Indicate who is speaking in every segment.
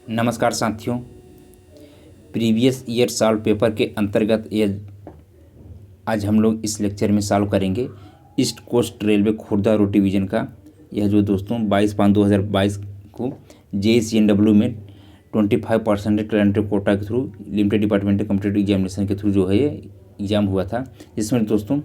Speaker 1: नमस्कार साथियों। Previous year solve paper के अंतर्गत ये आज हम लोग इस लेक्चर में सॉल्व करेंगे east coast railway Khurda road division का। यह जो दोस्तों 22/5/2022 को JCNW में 25% करेंट कोटा के through limited departmental competitive examination के थ्रू जो है ये एग्ज़ाम हुआ था, जिसमें दोस्तों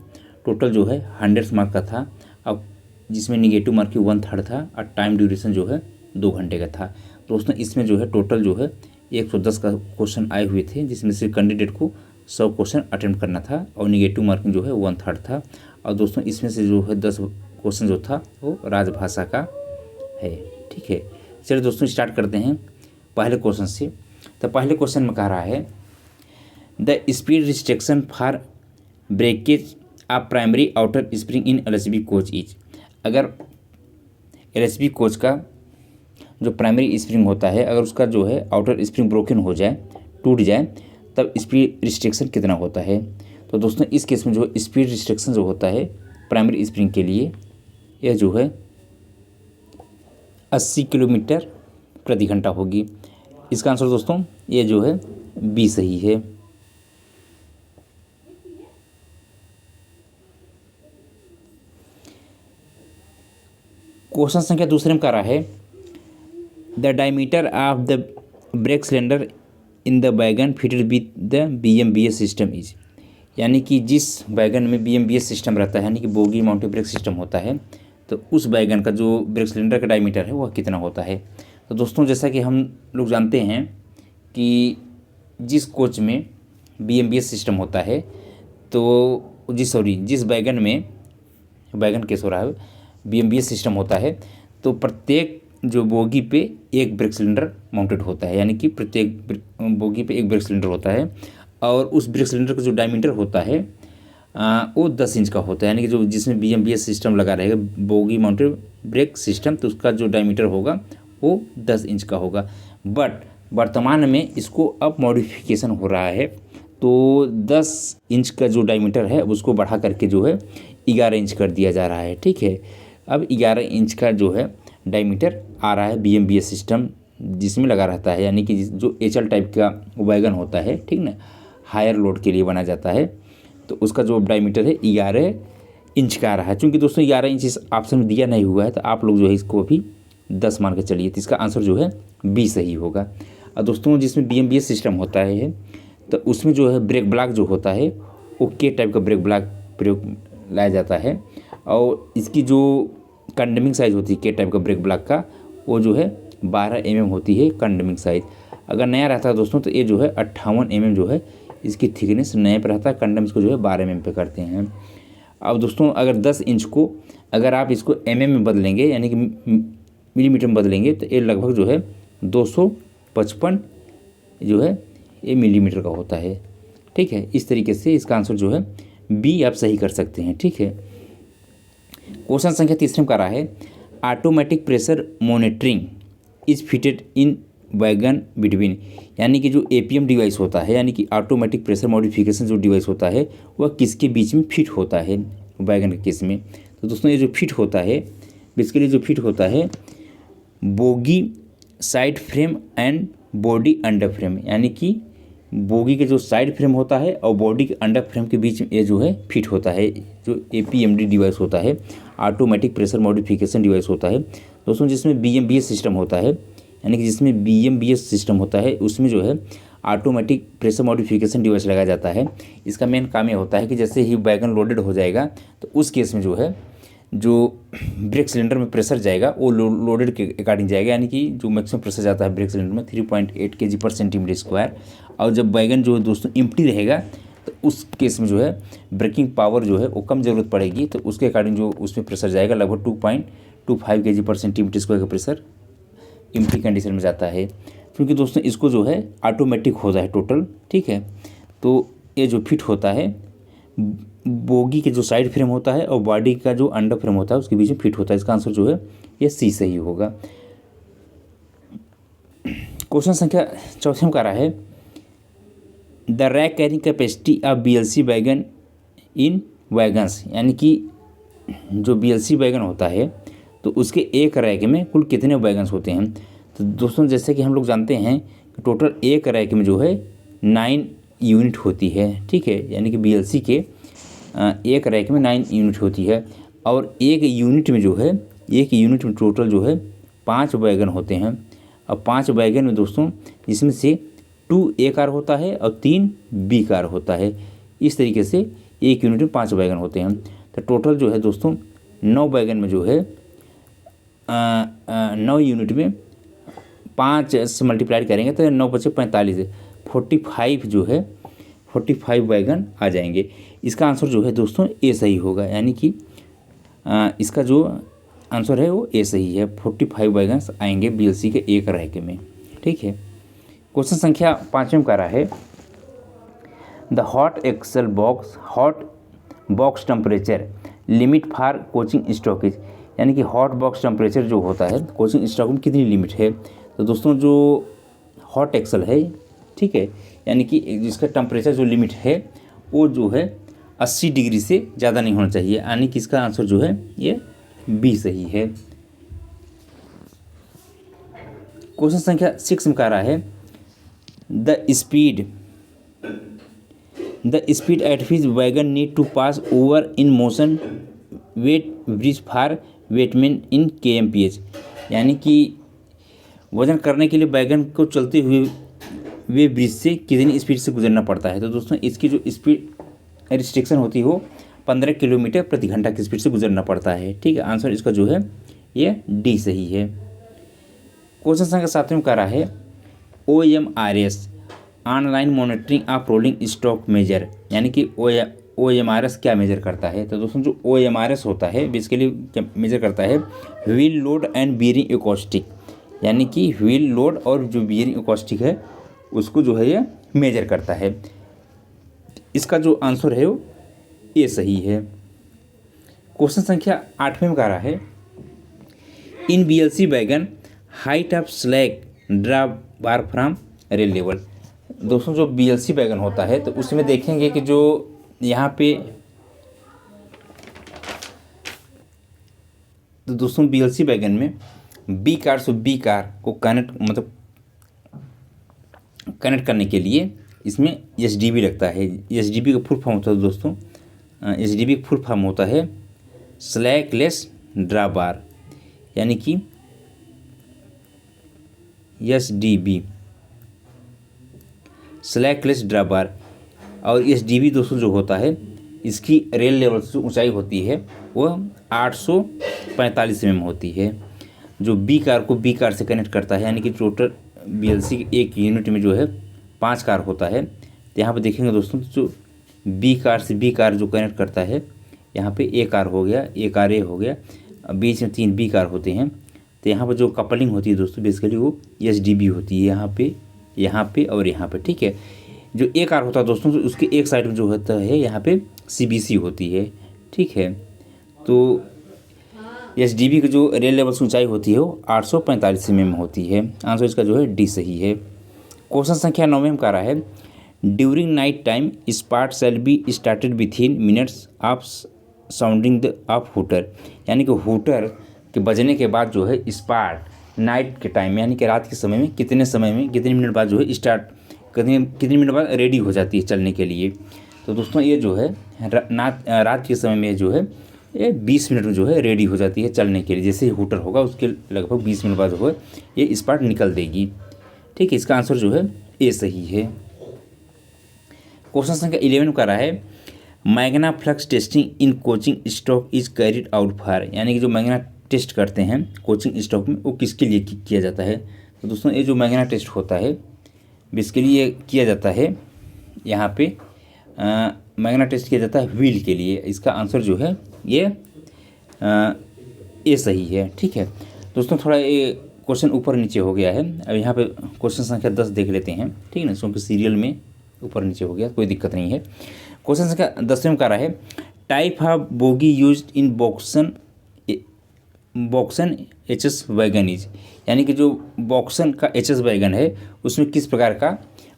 Speaker 1: टोटल जो है 100 मार्क का था। अब जिसमें निगेटिव मार्क 1/3 था और टाइम ड्यूरेशन जो है 2 घंटे का था। दोस्तों इसमें जो है टोटल जो है 110 का क्वेश्चन आए हुए थे, जिसमें से कैंडिडेट को 100 क्वेश्चन अटेम्प्ट करना था और निगेटिव मार्किंग जो है 1/3 था। और दोस्तों इसमें से जो है 10 क्वेश्चन जो था वो राजभाषा का है। ठीक है, चलिए दोस्तों स्टार्ट करते हैं पहले क्वेश्चन से। तो पहले क्वेश्चन में कह रहा है the speed restriction for breakage of primary outer spring in LHB coach is. अगर LHB कोच का जो प्राइमरी स्प्रिंग होता है, अगर उसका जो है आउटर स्प्रिंग ब्रोकन हो जाए, टूट जाए, तब स्पीड रिस्ट्रिक्शन कितना होता है। तो दोस्तों इस केस में जो स्पीड रिस्ट्रिक्शन जो होता है प्राइमरी स्प्रिंग के लिए, यह जो है 80 किलोमीटर प्रति घंटा होगी। इसका आंसर दोस्तों ये जो है बी सही है। क्वेश्चन संख्या दूसरे में कह रहा है the diameter of the brake cylinder in the wagon fitted with the BMBS system is. यानी कि जिस वैगन में BMBS सिस्टम रहता है, यानी कि बोगी माउंटेड ब्रेक सिस्टम होता है, तो उस वैगन का जो ब्रेक सिलेंडर का डायमीटर है वह कितना होता है। तो दोस्तों जैसा कि हम लोग जानते हैं कि जिस कोच में BMBS सिस्टम होता है, तो जिस वैगन में BMBS सिस्टम होता है, तो प्रत्येक जो बोगी पे एक ब्रेक सिलेंडर माउंटेड होता है, यानी कि प्रत्येक बोगी पे एक ब्रेक सिलेंडर होता है। और उस ब्रेक सिलेंडर का जो डायमीटर होता है वो 10 इंच का होता है, यानी कि जो जिसमें BMBS सिस्टम लगा रहेगा, बोगी माउंटेड ब्रेक सिस्टम, तो उसका जो डायमीटर होगा वो 10 इंच का होगा। बट वर्तमान में इसको अब मॉडिफिकेशन हो रहा है, तो 10 इंच का जो डायमीटर है उसको बढ़ा करके जो है 11 इंच कर दिया जा रहा है। ठीक है, अब 11 इंच का जो है डायमीटर आ रहा है BMBS सिस्टम जिसमें लगा रहता है, यानी कि जो HL टाइप का वैगन होता है, ठीक ना, हायर लोड के लिए बना जाता है, तो उसका जो डायमीटर है 11 इंच का आ रहा है। चूँकि दोस्तों 11 इंच इस ऑप्शन में दिया नहीं हुआ है, तो आप लोग जो है इसको अभी 10 मान के चलिए, तो इसका आंसर जो है बी सही होगा। और दोस्तों जिसमें BMBS सिस्टम होता है, तो उसमें जो है ब्रेक ब्लॉक जो होता है वो के टाइप का ब्रेक ब्लॉक प्रयोग लाया जाता है, और इसकी जो कंडेमिंग साइज़ होती है के टाइप का ब्रेक ब्लॉक का, वो जो है 12 mm होती है कंडेमिंग साइज़। अगर नया रहता है दोस्तों तो ये जो है 58 mm जो है इसकी थिकनेस नए पर रहता है, कंडम इसको जो है 12 mm पे करते हैं। अब दोस्तों अगर 10 इंच को अगर आप इसको mm में बदलेंगे, यानी कि मिलीमीटर में बदलेंगे, तो ये लगभग जो है 255 जो है ये मिलीमीटर का होता है। ठीक है, इस तरीके से इसका आंसर जो है बी आप सही कर सकते हैं। ठीक है, क्वेश्चन संख्या तीसरे में कह रहा है automatic pressure monitoring is fitted in wagon between. यानी कि जो APM डिवाइस होता है, यानी कि ऑटोमेटिक प्रेशर मॉडिफिकेशन जो डिवाइस होता है, वह किसके बीच में फिट होता है वैगन के केस में। तो दोस्तों ये जो फिट होता है, बेसिकली जो फिट होता है bogie side frame and body under frame, यानी कि बोगी के जो साइड फ्रेम होता है और बॉडी के अंडर फ्रेम के बीच में ये जो है फिट होता है, जो APMD डिवाइस होता है, ऑटोमेटिक प्रेशर मॉडिफिकेशन डिवाइस होता है। दोस्तों जिसमें BMBS सिस्टम होता है, यानी कि जिसमें BMBS सिस्टम होता है, उसमें जो है ऑटोमेटिक प्रेशर मॉडिफिकेशन डिवाइस लगाया जाता है। इसका मेन काम ये होता है कि जैसे ही वैगन लोडेड हो जाएगा, तो उस केस में जो है जो ब्रेक सिलेंडर में प्रेशर जाएगा वो लोडेड के अकॉर्डिंग जाएगा, यानी कि जो मैक्सिमम प्रेशर जाता है ब्रेक सिलेंडर में 3.8 kg/cm²। और जब वैगन जो है दोस्तों एम्प्टी रहेगा, तो उस केस में जो है ब्रेकिंग पावर जो है वो कम ज़रूरत पड़ेगी, तो उसके अकॉर्डिंग जो उसमें प्रेशर जाएगा लगभग 2.25 kg/cm² का प्रेशर एम्प्टी कंडीशन में जाता है। क्योंकि दोस्तों इसको जो है ऑटोमेटिक होता है टोटल। ठीक है, तो ये जो फिट होता है बोगी के जो साइड फ्रेम होता है और बॉडी का जो अंडर फ्रेम होता है उसके बीच में फिट होता है। इसका आंसर जो है ये सी सही होगा। क्वेश्चन संख्या चौथे में कह रहा है the rack carrying capacity of BLC wagon in wagons. यानी कि जो BLC वैगन होता है, तो उसके एक रैक में कुल कितने वैगन्स होते हैं। तो दोस्तों जैसे कि हम लोग जानते हैं कि टोटल एक रैक में जो है 9 यूनिट होती है, ठीक है, यानी कि BLC के एक रैक में 9 यूनिट होती है, और एक यूनिट में टोटल जो है 5 वैगन होते हैं। अब 5 वैगन में दोस्तों इसमें से 2 A कार होता है और 3 B कार होता है। इस तरीके से एक यूनिट में 5 वैगन होते हैं। तो टोटल जो है दोस्तों 9 वैगन में जो है 9 यूनिट में 5 से मल्टीप्लाई करेंगे तो 9 बचे 45, 45 जो है 45 वैगन आ जाएंगे। इसका आंसर जो है दोस्तों ए सही होगा, यानी कि इसका जो आंसर है वो ए सही है। 45 वैगन आएंगे BLC के एक रैक में, ठीक है। क्वेश्चन संख्या 5 में कह रहा है the hot box temperature limit for coaching stockage, यानी कि हॉट बॉक्स टेम्परेचर जो होता है कोचिंग स्टॉक में कितनी लिमिट है। तो दोस्तों जो हॉट एक्सेल है, ठीक है, यानी कि जिसका टेम्परेचर जो लिमिट है वो जो है 80 डिग्री से ज़्यादा नहीं होना चाहिए, यानी कि इसका आंसर जो है ये बी सही है। क्वेश्चन संख्या 6 में कह रहा है the speed at which wagon need to pass over in motion weigh bridge for वेटमैन इन kmph, यानी कि वजन करने के लिए वैगन को चलते हुए वे ब्रिज से कितनी स्पीड से गुजरना पड़ता है। तो दोस्तों इसकी जो स्पीड रिस्ट्रिक्शन होती है वो 15 किलोमीटर प्रति घंटा की स्पीड से गुजरना पड़ता है, ठीक है। आंसर इसका जो है ये डी सही है। क्वेश्चन संख्या 7 में कह रहा है OMRS online monitoring of rolling stock measure, यानी कि OMRS क्या मेजर करता है। तो दोस्तों जो OMRS होता है बेसिकली क्या मेजर करता है, wheel load and bearing acoustic, यानी कि व्हील लोड और जो बियरिंग एकॉस्टिक है उसको जो है ये मेजर करता है। इसका जो आंसर है वो ए सही है। क्वेश्चन संख्या 8 में कह रहा है इन BLC wagon height of slack draw bar from rail level. दोस्तों जो BLC वैगन होता है तो उसमें देखेंगे कि जो यहाँ पे तो दोस्तों BLC वैगन में B कार से B कार को कनेक्ट करने के लिए इसमें SDB लगता है। SDB का फुल फॉर्म होता है दोस्तों, SDB का फुल फॉर्म होता है स्लैकलेस ड्रा बार, यानी कि SDB स्लैकलेस ड्रा बार। और SDB दोस्तों जो होता है इसकी रेल लेवल से ऊंचाई होती है वह 845 mm होती है। जो B कार को B कार से कनेक्ट करता है, यानी कि टोटल BLC के एक यूनिट में जो है 5 कार होता है। तो यहाँ पे देखेंगे दोस्तों जो B कार से B कार जो कनेक्ट करता है, यहाँ पे A कार हो गया, A कार A हो गया, बीच में 3 B कार होते हैं। तो यहाँ पर जो कपलिंग होती है दोस्तों बेसिकली वो SDB होती है, यहाँ पे और यहाँ पे, ठीक है। जो A कार होता है दोस्तों तो उसके एक साइड में जो होता है यहाँ पे CBC होती है, ठीक है। तो SDB की जो रेल लेवल से ऊंचाई होती है वो 845 mm होती है। आंसर इसका जो है डी सही है। क्वेश्चन संख्या 9 में कह रहा है during night time spot shall be started within minutes of sounding the of hooter, यानी कि हूटर के बजने के बाद जो है स्पार्ट नाइट के टाइम यानी कि रात के समय में कितने मिनट बाद जो है स्टार्ट कितने मिनट बाद रेडी हो जाती है चलने के लिए। तो दोस्तों ये जो है रात के समय में जो है ये 20 मिनट में जो है रेडी हो जाती है चलने के लिए। जैसे ही हूटर होगा उसके लगभग 20 मिनट बाद जो है ये स्पार्ट निकल देगी, ठीक है। इसका आंसर जो है ए सही है। क्वेश्चन संख्या 11 में कह रहा है Magna flux testing in coaching stock is carried out for, यानी कि जो मैग्ना टेस्ट करते हैं कोचिंग स्टॉक में वो किसके लिए किया जाता है। तो दोस्तों ये जो मैग्ना टेस्ट होता है इसके लिए किया जाता है, यहाँ पे मैग्ना टेस्ट किया जाता है व्हील के लिए। इसका आंसर जो है ये ए सही है, ठीक है। दोस्तों थोड़ा ये क्वेश्चन ऊपर नीचे हो गया है, अब यहाँ पे क्वेश्चन संख्या 10 देख लेते हैं, ठीक है ना, क्योंकि सीरियल में ऊपर नीचे हो गया, कोई दिक्कत नहीं है। क्वेश्चन संख्या 10 में कह रहा है type of bogie used in BOXN HS wagon is, यानी कि जो बॉक्सन का HS वैगन है उसमें किस प्रकार का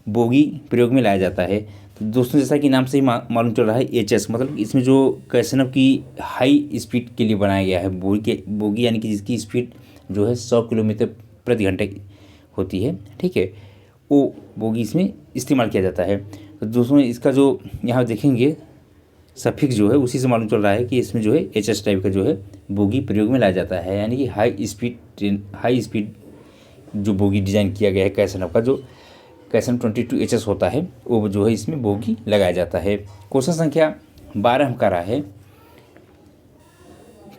Speaker 1: बोगी प्रयोग में लाया जाता है। तो दोस्तों जैसा कि नाम से ही मालूम चल रहा है HS मतलब इसमें जो कैसनव की हाई स्पीड के लिए बनाया गया है बोगी, यानी कि जिसकी स्पीड जो है 100 किलोमीटर प्रति घंटे होती है, ठीक है, वो बोगी इसमें इस्तेमाल किया जाता है। तो दोस्तों इसका जो यहाँ देखेंगे सफिक्स जो है उसी से मालूम चल रहा है कि इसमें जो है एचएस टाइप का जो है बोगी प्रयोग में लाया जाता है, यानी कि हाई स्पीड जो बोगी डिज़ाइन किया गया है कैसन का, जो कैसन 22 एचएस होता है वो जो है इसमें बोगी लगाया जाता है। क्वेश्चन संख्या 12 हम कर रहा है,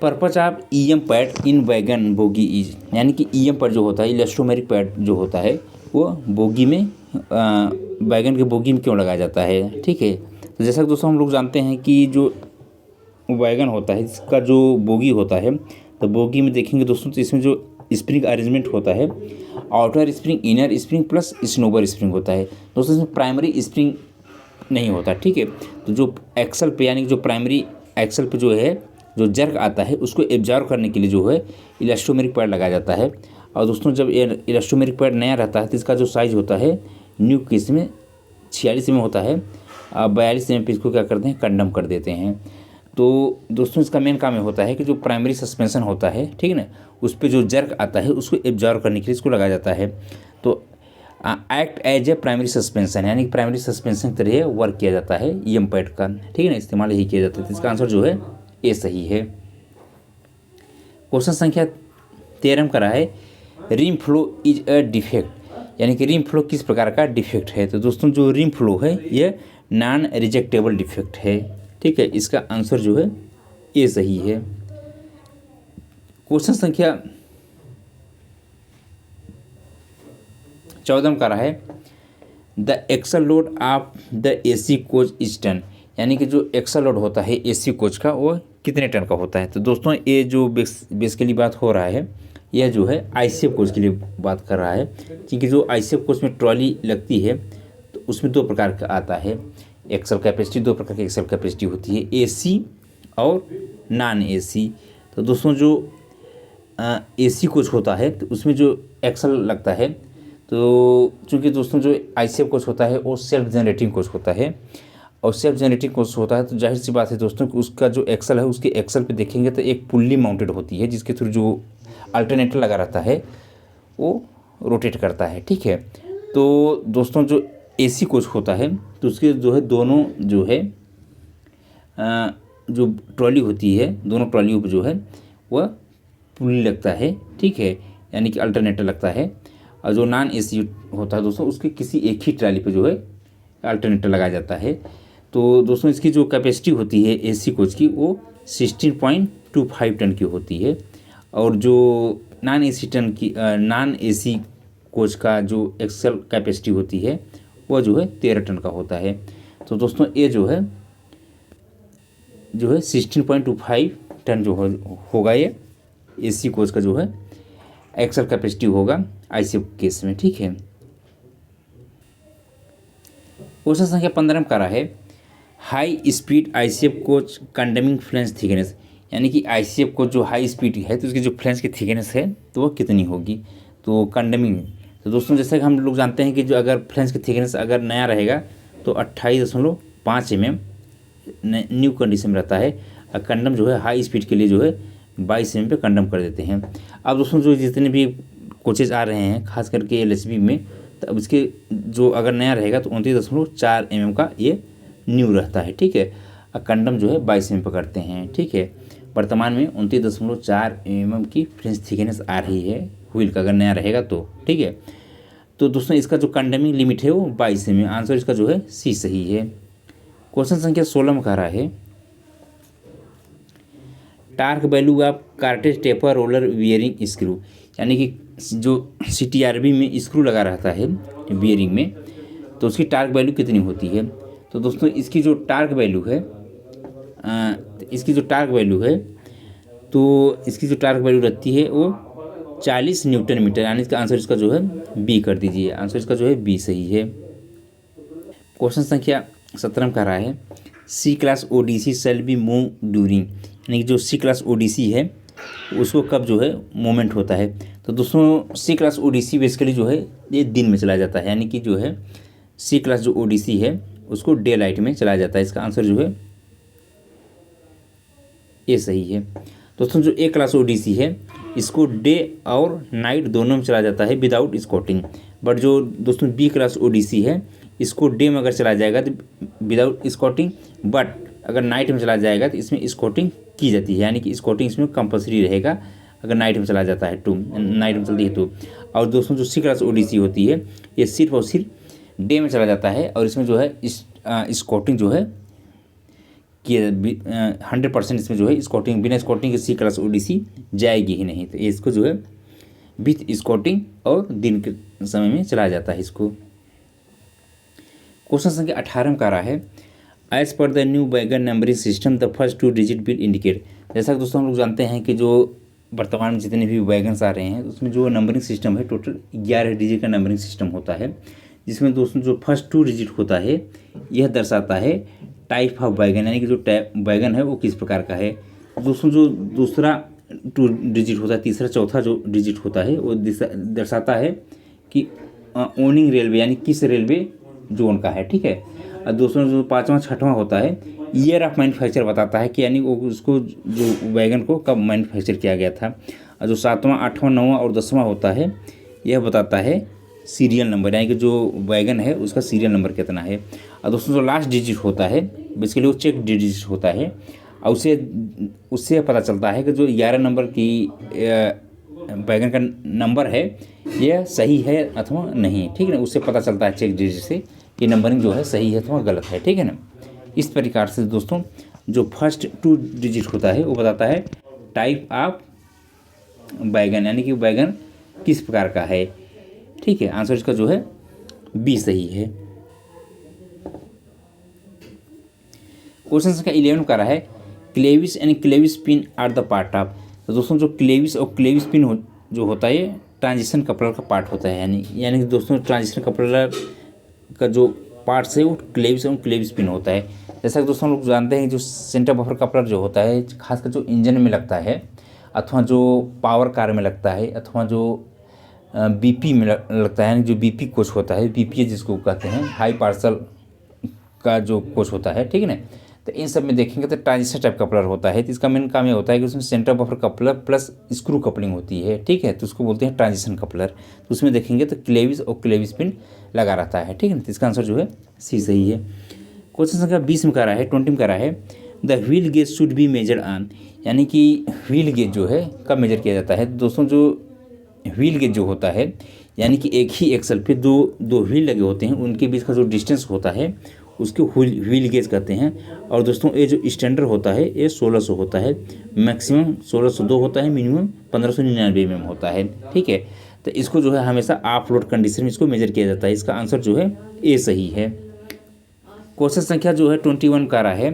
Speaker 1: purpose of EM pad in wagon bogie is, यानी कि ईएम पैड जो होता है, इलास्टोमेरिक पैड जो होता है, वो बोगी में वैगन के बोगी में क्यों लगाया जाता है, ठीक है। तो जैसा कि दोस्तों हम लोग जानते हैं कि जो वैगन होता है इसका जो बोगी होता है, तो बोगी में देखेंगे दोस्तों तो इसमें जो स्प्रिंग अरेंजमेंट होता है, outer spring, inner spring plus snubber spring होता है। दोस्तों इसमें प्राइमरी स्प्रिंग नहीं होता, ठीक है। तो जो एक्सल पे यानी कि जो प्राइमरी एक्सल पे जो है जो जर्क आता है उसको एब्जॉर्व करने के लिए जो है इलास्टोमेरिक पैड लगाया जाता है। और दोस्तों जब ये इलास्टोमेरिक पैड नया रहता है तो इसका जो साइज़ होता है न्यू केस में 46 में होता है, 42 में इसको क्या करते हैं कंडम कर देते हैं। तो दोस्तों इसका मेन काम ये होता है कि जो प्राइमरी सस्पेंशन होता है, ठीक है ना, उस पर जो जर्क आता है उसको एब्जॉर्व करने के लिए इसको लगाया जाता है। तो act as a primary suspension, यानी कि प्राइमरी सस्पेंशन की तरह वर्क किया जाता है ईएम पैड का, ठीक है ना, इस्तेमाल यही किया जाता है। तो इसका आंसर जो है ये सही है। क्वेश्चन संख्या 13 का है, rim flow is a defect, यानी कि रिम फ्लो किस प्रकार का डिफेक्ट है। तो दोस्तों जो रिम फ्लो है ये नॉन रिजेक्टेबल डिफेक्ट है, ठीक है, इसका आंसर जो है ये सही है। क्वेश्चन संख्या 14 का है, the axle load of the AC coach is ton, यानी कि जो एक्सल लोड होता है एसी कोच का वो कितने टन का होता है। तो दोस्तों ये जो बेसिकली बात हो रहा है यह जो है आईसीएफ कोच के लिए बात कर रहा है, क्योंकि जो आईसीएफ कोच में ट्रॉली लगती है तो उसमें दो प्रकार का आता है एक्सल कैपेसिटी, दो प्रकार की एक्सल कैपेसिटी होती है, एसी और नॉन एसी। तो दोस्तों जो एसी कोच होता है तो उसमें जो एक्सल लगता है, तो चूँकि दोस्तों जो आईसीएफ कोच होता है वो सेल्फ जनरेटिंग कोच होता है, और सेल्फ जनरेटिंग कोच होता है तो जाहिर सी बात है दोस्तों कि उसका जो एक्सल है उसके एक्सल पे देखेंगे तो एक पुल्ली माउंटेड होती है जिसके थ्रू जो अल्टरनेटर लगा रहता है वो रोटेट करता है, ठीक है। तो दोस्तों जो एसी कोच होता है तो उसके जो है दोनों जो है जो ट्रॉली होती है, दोनों ट्रॉलियों पर जो है वह पुल्ली लगता है, ठीक है, यानी कि अल्टरनेटर लगता है। और जो नॉन एसी होता है दोस्तों उसके किसी एक ही ट्रॉली पे जो है अल्टरनेटर लगाया जाता है। तो दोस्तों इसकी जो कैपेसिटी होती है एसी कोच की वो 16.25 टन की होती है, और जो नॉन एसी कोच का जो एक्सल कैपेसिटी होती है वो जो है 13 टन का होता है। तो दोस्तों ये जो है 16.25 टन जो होगा ये एसी कोच का जो है एक्सल कैपेसिटी होगा आईसीएफ केस में, ठीक है। क्वेश्चन संख्या 15 में करा है, high speed ICF coach कंडमिंग flange thickness, यानी कि आईसीएफ कोच जो हाई स्पीड है तो उसकी जो फ्लेंज की थिकनेस है तो वो कितनी होगी। तो कंडमिंग, तो दोस्तों जैसे कि हम लोग जानते हैं कि जो अगर फ्लेंज की थिकनेस अगर नया रहेगा तो 28.5 mm न्यू कंडीशन में रहता है, और कंडम जो है हाई स्पीड के लिए जो है 22 mm पे कंडम कर देते हैं। अब दोस्तों जो जितने भी कोचेज आ रहे हैं खास करके एलएचबी में, तो अब इसके जो अगर नया रहेगा तो 29.4 mm का ये न्यू रहता है, ठीक है, और कंडम जो है 22 mm पे करते हैं, ठीक है। वर्तमान में 29.4 mm की फ्रेंच थिकनेस आ रही है व्हील का अगर नया रहेगा तो, ठीक है। तो दोस्तों इसका जो कंडमिंग लिमिट है वो 22 mm, आंसर इसका जो है सी सही है। क्वेश्चन संख्या 16 में कह रहा है, torque value of cartridge taper roller bearing screw, यानी कि जो सीटीआरबी में स्क्रू लगा रहता है बियरिंग में तो उसकी टार्क वैल्यू कितनी होती है। तो दोस्तों इसकी जो टार्क वैल्यू है तो इसकी जो टार्क वैल्यू रहती है वो 40 न्यूटन मीटर, यानी इसका आंसर इसका जो है बी कर दीजिए, आंसर इसका जो है बी सही है। क्वेश्चन संख्या 17 कह रहा है, C class ODC shall be move during, यानी कि जो सी क्लास ओडीसी है उसको कब जो है मूवमेंट होता है। तो दोस्तों सी क्लास ओडीसी बेसिकली जो है ये दिन में चला जाता है, यानी कि जो है सी क्लास जो ओडीसी है उसको डे लाइट में चलाया जाता है, इसका आंसर जो है ये सही है। दोस्तों जो ए क्लास ओडीसी है इसको डे और नाइट दोनों में चला जाता है विदाउट स्कॉटिंग। बट जो दोस्तों बी क्लास ओडिसी है, इसको डे में अगर चला जाएगा तो विदाउट स्कॉटिंग, बट अगर नाइट में चला जाएगा तो इसमें स्कॉटिंग की जाती है, यानी कि स्कॉटिंग इसमें कंपलसरी रहेगा अगर नाइट में चला जाता है, नाइट में चलती है तो। और दोस्तों जो सी क्लास ओडिसी होती है, ये सिर्फ और सिर्फ डे में चला जाता है, और इसमें जो है स्कॉटिंग जो है कि 100% इसमें जो है स्कॉटिंग, बिना स्कॉटिंग के सी क्लास ओडिसी जाएगी ही नहीं। तो इसको जो है विथ स्कॉटिंग और दिन के समय में चलाया जाता है इसको। क्वेश्चन संख्या 18 में कह रहा है, as per the new wagon numbering system the first 2 digit will indicate. जैसा कि दोस्तों हम लोग जानते हैं कि जो वर्तमान में जितने भी वैगन्स आ रहे हैं उसमें जो नंबरिंग सिस्टम है टोटल 11 डिजिट का नंबरिंग सिस्टम होता है, जिसमें दोस्तों जो फर्स्ट 2 डिजिट होता है यह दर्शाता है टाइप ऑफ वैगन, यानी कि जो वैगन है वो किस प्रकार का है। दोस्तों जो दूसरा 2 डिजिट होता है, तीसरा चौथा जो डिजिट होता है वो दर्शाता है कि ओनिंग रेलवे, यानी किस रेलवे जोन का है, ठीक है। और दोस्तों जो 5वां 6वां होता है ईयर ऑफ मैन्युफैक्चर बताता है कि यानी वो उसको जो वैगन को कब मैन्युफैक्चर किया गया था। और जो 7वां 8वां 9वां और 10वां होता है यह बताता है सीरियल नंबर, यानी कि जो वैगन है उसका सीरियल नंबर कितना है। और दोस्तों जो लास्ट डिजिट होता है बेसिकली वो चेक डिजिट होता है, और उससे पता चलता है कि जो 11 नंबर की वैगन का नंबर है यह सही है अथवा नहीं, ठीक है ना। उससे पता चलता है चेक डिजिट से कि नंबरिंग जो है सही है अथवा गलत है, ठीक है ना। इस प्रकार से दोस्तों जो फर्स्ट 2 डिजिट होता है वो बताता है टाइप ऑफ वैगन, यानी कि वैगन किस प्रकार का है, ठीक है। आंसर इसका जो है बी सही है। क्वेश्चन संख्या 11 का रहा है, clevis and clevis pin are the part of. तो दोस्तों जो क्लेविस और क्लेविस पिन जो होता है ये ट्रांजिशन कपलर का पार्ट होता है, यानी कि दोस्तों ट्रांजिशन कपलर का जो पार्ट्स है वो क्लेविस और क्लेविस पिन होता है। जैसा कि दोस्तों लोग जानते हैं जो सेंटर बफर कपलर जो होता है खासकर जो इंजन में लगता है अथवा जो पावर कार में लगता है अथवा जो बीपी में लगता है, यानी जो बीपी कोच होता है, बीपीए जिसको कहते हैं, हाई पार्सल का जो कोच होता है, ठीक है ना। तो इन सब में देखेंगे तो ट्रांजिस्टर टाइप कपलर होता है। तो इसका मेन काम ये होता है कि उसमें centre buffer coupler plus screw coupling होती है, ठीक है। तो उसको बोलते हैं ट्रांजिशन कपलर। तो उसमें देखेंगे तो क्लेविस और क्लेविस पिन लगा रहता है, ठीक है ना। तो इसका आंसर जो है सी सही है। क्वेश्चन संख्या 20 में कह रहा है, 20 में कह रहा है, the wheel gauge should be measured on, यानी कि व्हील गेज जो है कब मेजर किया जाता है। दोस्तों जो व्हील गेज जो होता है यानी कि एक ही एक्सल पे दो व्हील लगे होते हैं, उनके बीच का जो डिस्टेंस होता है उसको व्हील गेज कहते हैं। और दोस्तों ये जो स्टैंडर्ड होता है ये 1600 होता है, मैक्सिमम 1602 होता है, मिनिमम 1599 mm होता है, ठीक है। तो इसको जो है हमेशा ऑफ लोड कंडीशन में इसको मेजर किया जाता है। इसका आंसर जो है ए सही है। क्वेश्चन संख्या जो है 21 का रहा है,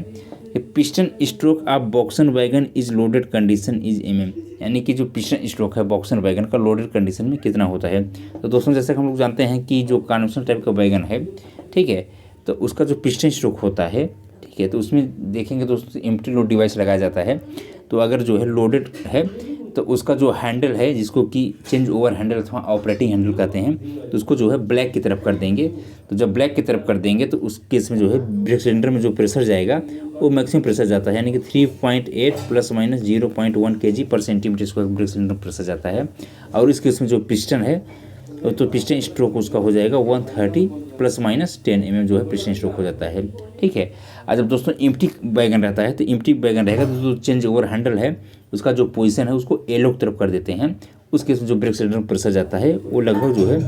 Speaker 1: piston stroke of BOXN wagon is loaded condition is mm, यानी कि जो पिस्टन स्ट्रोक है बॉक्सन वैगन का लोडेड कंडीशन में कितना होता है। तो दोस्तों जैसे हम लोग जानते हैं कि जो कन्वेंशनल टाइप का वैगन है, ठीक है, तो उसका जो पिस्टन स्ट्रोक होता है, ठीक है, तो उसमें देखेंगे दोस्तों एम्प्टी लोड डिवाइस लगाया जाता है। तो अगर जो है लोडेड है तो उसका जो हैंडल है जिसको कि चेंज ओवर हैंडल अथवा ऑपरेटिंग हैंडल कहते हैं, तो उसको जो है ब्लैक की तरफ कर देंगे। तो जब ब्लैक की तरफ कर देंगे तो उस केस में जो है ब्रेक सिलेंडर में जो प्रेशर जाएगा वो मैक्सिमम प्रेशर जाता है, यानी कि 3.8 ± 0.1 kg/cm² ब्रेक सिलेंडर प्रेशर जाता है। और इस केस में जो पिस्टन है तो पिस्टन स्ट्रोक उसका हो जाएगा 130 ± 10 mm जो है पिस्टन स्ट्रोक हो जाता है, ठीक है। और जब दोस्तों एम्प्टी वैगन रहता है तो एम्प्टी वैगन रहेगा तो जो चेंज ओवर हैंडल है उसका जो पोजीशन है उसको एलो की तरफ कर देते हैं। उस केस में जो ब्रेक सिलेंडर प्रेशर जाता है वो लगभग जो है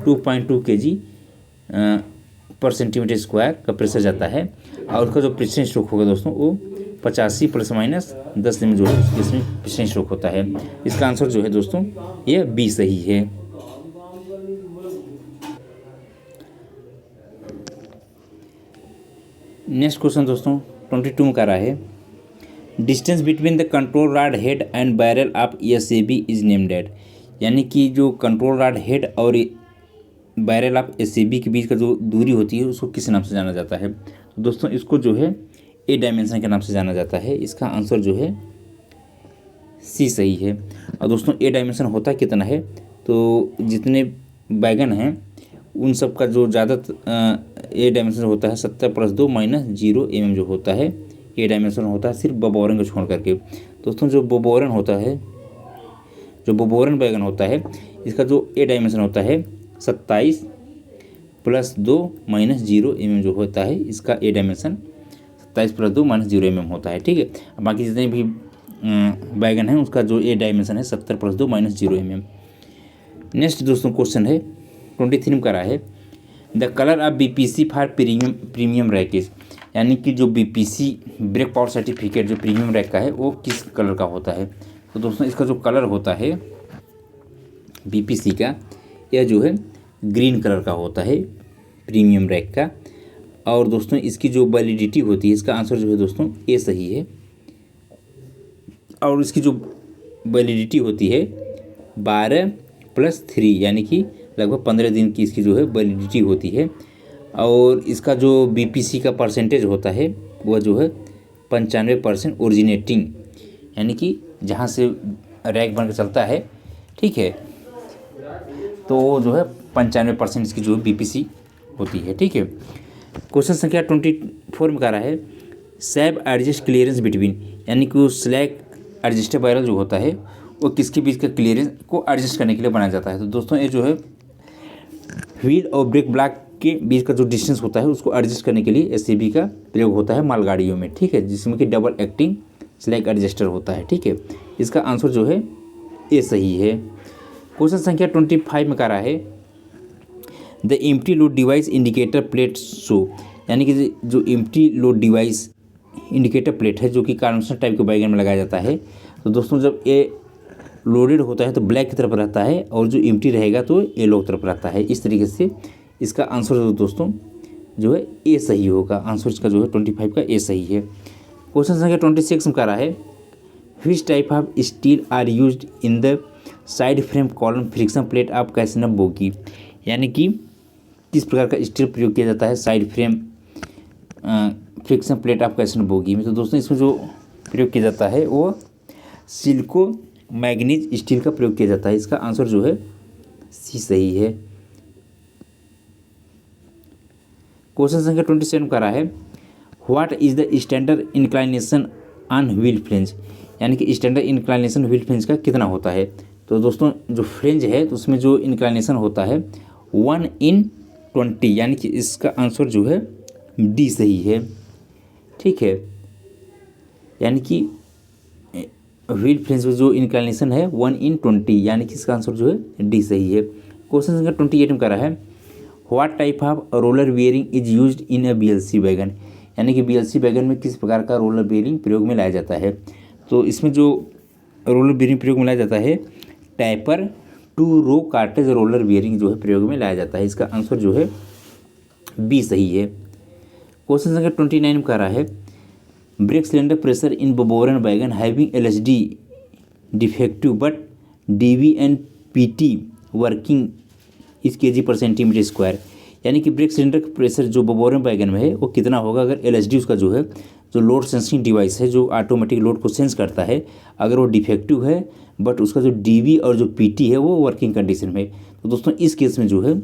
Speaker 1: 2.2 kg/cm² का प्रेशर जाता है। और उसका जो पिस्टन स्ट्रोक होगा दोस्तों वो 85 ± 10 mm जो है उस केस में पिस्टन स्ट्रोक होता है। इसका आंसर जो है दोस्तों ये बी सही है। नेक्स्ट क्वेश्चन दोस्तों 22 में कह रहा है, distance between the control rod head and barrel of SAB is named at, यानी कि जो कंट्रोल रॉड हेड और बैरल ऑफ एसएबी के बीच का जो दूरी होती है उसको किस नाम से जाना जाता है। तो दोस्तों इसको जो है ए डायमेंशन के नाम से जाना जाता है। इसका आंसर जो है सी सही है। और दोस्तों ए डायमेंशन होता कितना है, तो जितने वैगन हैं उन सब का जो ज़्यादा ए डायमेंशन होता है 70 + 2 - 0 mm जो होता है ए डायमेंशन होता है सिर्फ बबोरन को छोड़ करके। दोस्तों जो बबोरन होता है जो बोबोरन बैगन होता है इसका जो ए डायमेंशन होता है 27 + 2 - 0 mm जो होता है, इसका ए डायमेंशन 27 + 2 - 0 mm होता है। ठीक है, बाकी जितने भी बैगन हैं उसका जो ए डायमेंशन है 70 + 2 - 0 mm। नेक्स्ट दोस्तों क्वेश्चन है 23 का रहा है the colour of BPC for premium wreckage, यानी कि जो BPC ब्रेक पावर सर्टिफिकेट जो प्रीमियम रैक का है वो किस कलर का होता है। तो दोस्तों इसका जो कलर होता है BPC का, यह जो है ग्रीन कलर का होता है प्रीमियम रैक का। और दोस्तों इसकी जो वैलिडिटी होती है, इसका आंसर जो है दोस्तों ए सही है। और इसकी जो वैलिडिटी होती है 12 + 3 यानी कि लगभग 15 दिन की इसकी जो है वैलिडिटी होती है। और इसका जो BPC का परसेंटेज होता है वह जो है 95% ओरिजिनेटिंग, यानी कि जहाँ से रैक बनकर चलता है, ठीक है, तो वो जो है 95% इसकी जो BPC होती है। ठीक है, क्वेश्चन संख्या 24 में कह रहा है सैब एडजस्ट क्लियरेंस बिटवीन, यानी कि वो स्लैग एडजस्टेबल बैरल जो होता है वो किसके बीच का क्लियरेंस को एडजस्ट करने के लिए बनाया जाता है। तो दोस्तों ये जो है व्हील और ब्रेक ब्लॉक के बीच का जो डिस्टेंस होता है उसको एडजस्ट करने के लिए SCB का प्रयोग होता है मालगाड़ियों में। ठीक है, जिसमें कि डबल एक्टिंग स्लैग एडजस्टर होता है। ठीक है, इसका आंसर जो है ए सही है। क्वेश्चन संख्या 25 में कह रहा है the empty load device indicator plate show, यानी कि जो empty load device indicator plate है जो कि कन्वेंशनल टाइप के बैगन में लगाया जाता है। तो दोस्तों जब ये लोडेड होता है तो ब्लैक की तरफ रहता है और जो एम्प्टी रहेगा तो येलो की तरफ रहता है। इस तरीके से इसका आंसर जो दोस्तों जो है ए सही होगा। आंसर इसका जो है 25 का ए सही है। क्वेश्चन संख्या 26 में कह रहा है which type of steel are used in the side frame column friction plate of casnub bogie, यानी कि किस प्रकार का स्टील प्रयोग किया जाता है side frame friction plate of casnub bogie में। तो दोस्तों इसमें जो प्रयोग किया जाता है वो सिल्को मैग्नीज स्टील का प्रयोग किया जाता है। इसका आंसर जो है सी सही है। क्वेश्चन संख्या 27 का रहा है what is the standard inclination on wheel flange, यानी कि स्टैंडर्ड इंक्लाइनेशन व्हील फ्लेंज का कितना होता है। तो दोस्तों जो फ्लेंज है तो उसमें जो इंक्लाइनेशन होता है 1/20, यानी कि इसका आंसर जो है डी सही है। ठीक है, यानी कि व्हील फ्लेंज में जो इंक्लाइनेशन है 1/20, यानी कि इसका आंसर जो है डी सही है। क्वेश्चन संख्या 28 में कह रहा है what type of roller bearing is used in a BLC wagon, यानी कि BLC वैगन में किस प्रकार का रोलर बियरिंग प्रयोग में लाया जाता है। तो इसमें जो रोलर बियरिंग प्रयोग में लाया जाता है टैपर 2 रो कार्टेज रोलर बियरिंग जो है प्रयोग में लाया जाता है। इसका आंसर जो है बी सही है। क्वेश्चन संख्या 29 में कह रहा है brake cylinder pressure in BOBRN wagon having LSD defective but DV and PT working is kg/cm², यानी कि ब्रेक सिलेंडर का प्रेशर जो बोबोरन वैगन में है वो कितना होगा अगर LSD उसका जो है जो लोड सेंसिंग डिवाइस है जो ऑटोमेटिक लोड को सेंस करता है, अगर वो डिफेक्टिव है बट उसका जो DV और जो PT है वो वर्किंग कंडीशन में। तो दोस्तों इस केस में जो है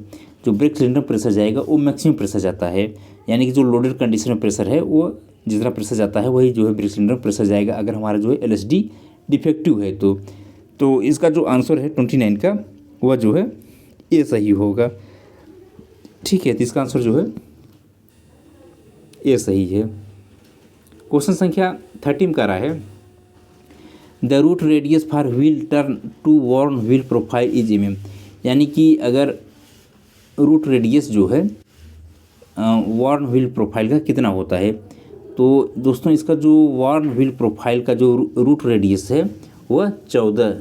Speaker 1: जो ब्रेक सिलेंडर प्रेशर जाएगा वो मैक्सिमम प्रेशर जाता है, यानी कि जो लोडेड कंडीशन में प्रेशर है वो जितना प्रेशर जाता है वही जो है ब्रेक सिलेंडर प्रेशर जाएगा अगर हमारा जो है LSD डिफेक्टिव है। तो इसका जो आंसर है 29 का वह जो है ये सही होगा। ठीक है, तो इसका आंसर जो है ये सही है। क्वेश्चन संख्या 30 में कह रहा है the root radius for wheel turn to worn wheel profile is mm, यानी कि अगर रूट रेडियस जो है वॉर्न व्हील प्रोफाइल का कितना होता है। तो दोस्तों इसका जो वॉर्न व्हील प्रोफाइल का जो रूट रेडियस है वह 14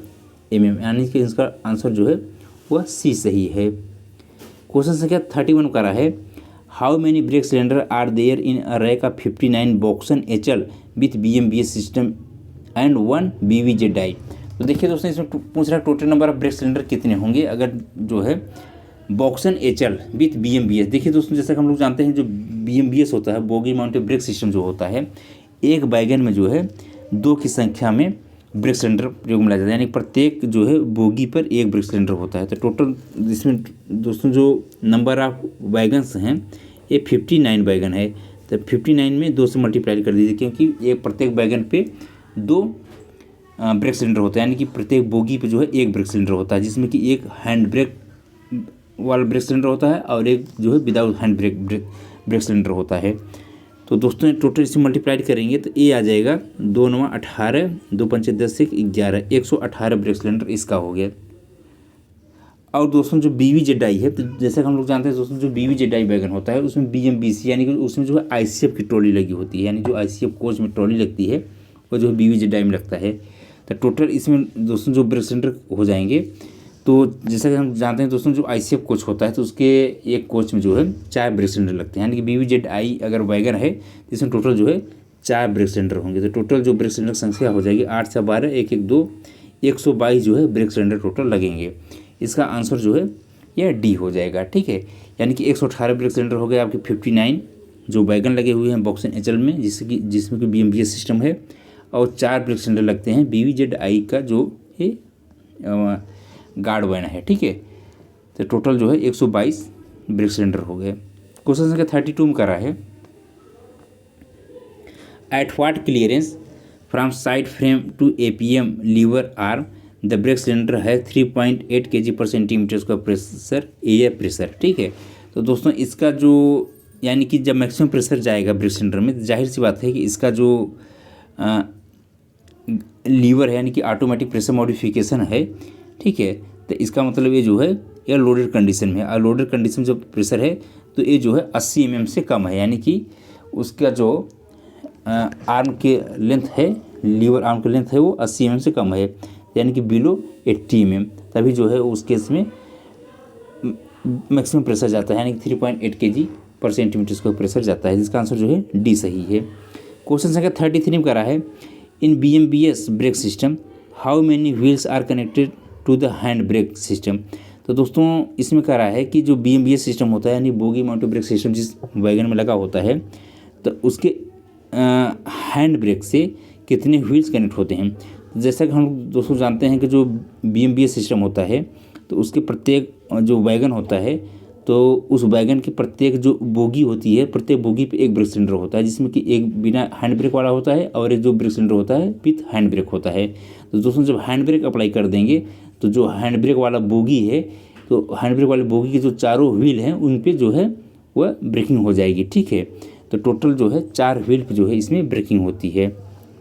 Speaker 1: mm, यानी कि इसका आंसर जो है वह सी सही है। क्वेश्चन संख्या 31 का रहा है how many brake cylinder are there in a rack of 59 BOXN HL with BMBS system and 1 BVJ डाई। तो देखिए दोस्तों इसमें पूछ रहा है total number of brake cylinder कितने होंगे अगर जो है बॉक्सन HL विथ BMBS। देखिए दोस्तों जैसा कि हम लोग जानते हैं जो BMBS होता है बोगी माउंटेड ब्रेक सिस्टम जो होता है एक बैगन में जो है 2 की संख्या में ब्रेक सिलेंडर प्रयोग में लाया जाता है, यानी प्रत्येक जो है बोगी पर एक ब्रेक सिलेंडर होता है। तो टोटल इसमें दोस्तों जो नंबर ऑफ वैगन्स हैं ये 59 वैगन है। तो 59 में 2 से मल्टीप्लाई कर दीजिए क्योंकि ये प्रत्येक वैगन पे 2 ब्रेक सिलेंडर होता है, यानी कि प्रत्येक बोगी पे जो है एक ब्रेक सिलेंडर होता है, जिसमें कि एक हैंड ब्रेक वाला ब्रेक सिलेंडर होता है और एक जो है विदाउट हैंड ब्रेक सिलेंडर होता है। तो दोस्तों टोटल इसे मल्टीप्लाइड करेंगे तो ये आ जाएगा 2 9 18, 2 5 10 11, 118 ब्रेक सिलेंडर इसका हो गया। और दोस्तों जो BVZI है, तो जैसा कि हम लोग जानते हैं दोस्तों, जो BVZI वैगन होता है उसमें BMBC यानी कि उसमें जो है ICF की ट्रॉली लगी होती है, यानी जो ICF कोच में ट्रॉली लगती है वो जो है BVZI में लगता है। तो टोटल इसमें दोस्तों जो ब्रेक सिलेंडर हो जाएंगे, तो जैसा कि हम जानते हैं दोस्तों जो ICF कोच होता है तो उसके एक कोच में जो है 4 ब्रेक सिलेंडर लगते हैं, यानी कि BVZI अगर वैगन है तो इसमें टोटल जो है 4 ब्रेक सिलेंडर होंगे। तो टोटल जो ब्रेक सिलेंडर संख्या हो जाएगी 8 से 12 1 1 2 122 जो है ब्रेक सिलेंडर टोटल लगेंगे। इसका आंसर जो है यह डी हो जाएगा, ठीक है। यानी कि 118 ब्रेक सिलेंडर हो गए आपके 59 जो वैगन लगे हुए हैं बॉक्स एंड HL में, जिसमें कि BMBS सिस्टम है, और 4 ब्रेक सिलेंडर लगते हैं BVZI का जो है गार्ड वैन है, ठीक है। तो टोटल जो है 122 ब्रेक सिलेंडर हो गए। क्वेश्चन संख्या 32 में करा है, at what clearance from side frame to APM lever arm the brake cylinder है 3.8 kg/cm² प्रेशर एयर प्रेशर, ठीक है। तो दोस्तों इसका जो यानी कि जब मैक्सिमम प्रेशर जाएगा ब्रेक सिलेंडर में, तो जाहिर सी बात है कि इसका जो लीवर है यानी कि ऑटोमेटिक प्रेशर मॉडिफिकेशन है, ठीक है। तो इसका मतलब ये जो है यह लोडेड कंडीशन में है, और लोडेड कंडीशन जो प्रेशर है तो ये जो है 80 mm से कम है, यानी कि उसका जो आर्म के लेंथ है, लीवर आर्म की लेंथ है वो 80 mm से कम है, यानी कि बिलो 80 mm, तभी जो है उस केस में मैक्सिमम प्रेशर जाता है, यानी कि 3.8 kg/cm² प्रेशर जाता है, जिसका आंसर जो है डी सही है। क्वेश्चन संख्या 33 में करा है, in BMBS brake system how many wheels are connected to the hand brake system. तो दोस्तों इसमें करा है कि जो BMBS सिस्टम होता है यानी बोगी माउंटेड ब्रेक सिस्टम जिस वैगन में लगा होता है, तो उसके हैंड ब्रेक से कितने व्हील्स कनेक्ट होते हैं। जैसा कि हम दोस्तों जानते हैं कि जो BMBS सिस्टम होता है तो उसके प्रत्येक जो वैगन होता है तो उस वैगन की प्रत्येक जो बोगी होती है, प्रत्येक बोगी पे एक ब्रेक सिलेंडर होता है, जिसमें कि एक बिना हैंड ब्रेक वाला होता है और एक जो ब्रेक सिलेंडर होता है विथ हैंड ब्रेक होता है। तो दोस्तों जब हैंड ब्रेक अप्लाई कर देंगे तो जो हैंड ब्रेक वाला बोगी है, तो हैंड ब्रेक वाली बोगी के जो चारों व्हील हैं उन पे जो है वह ब्रेकिंग हो जाएगी, ठीक है। तो टोटल जो है 4 व्हील पे जो है इसमें ब्रेकिंग होती है,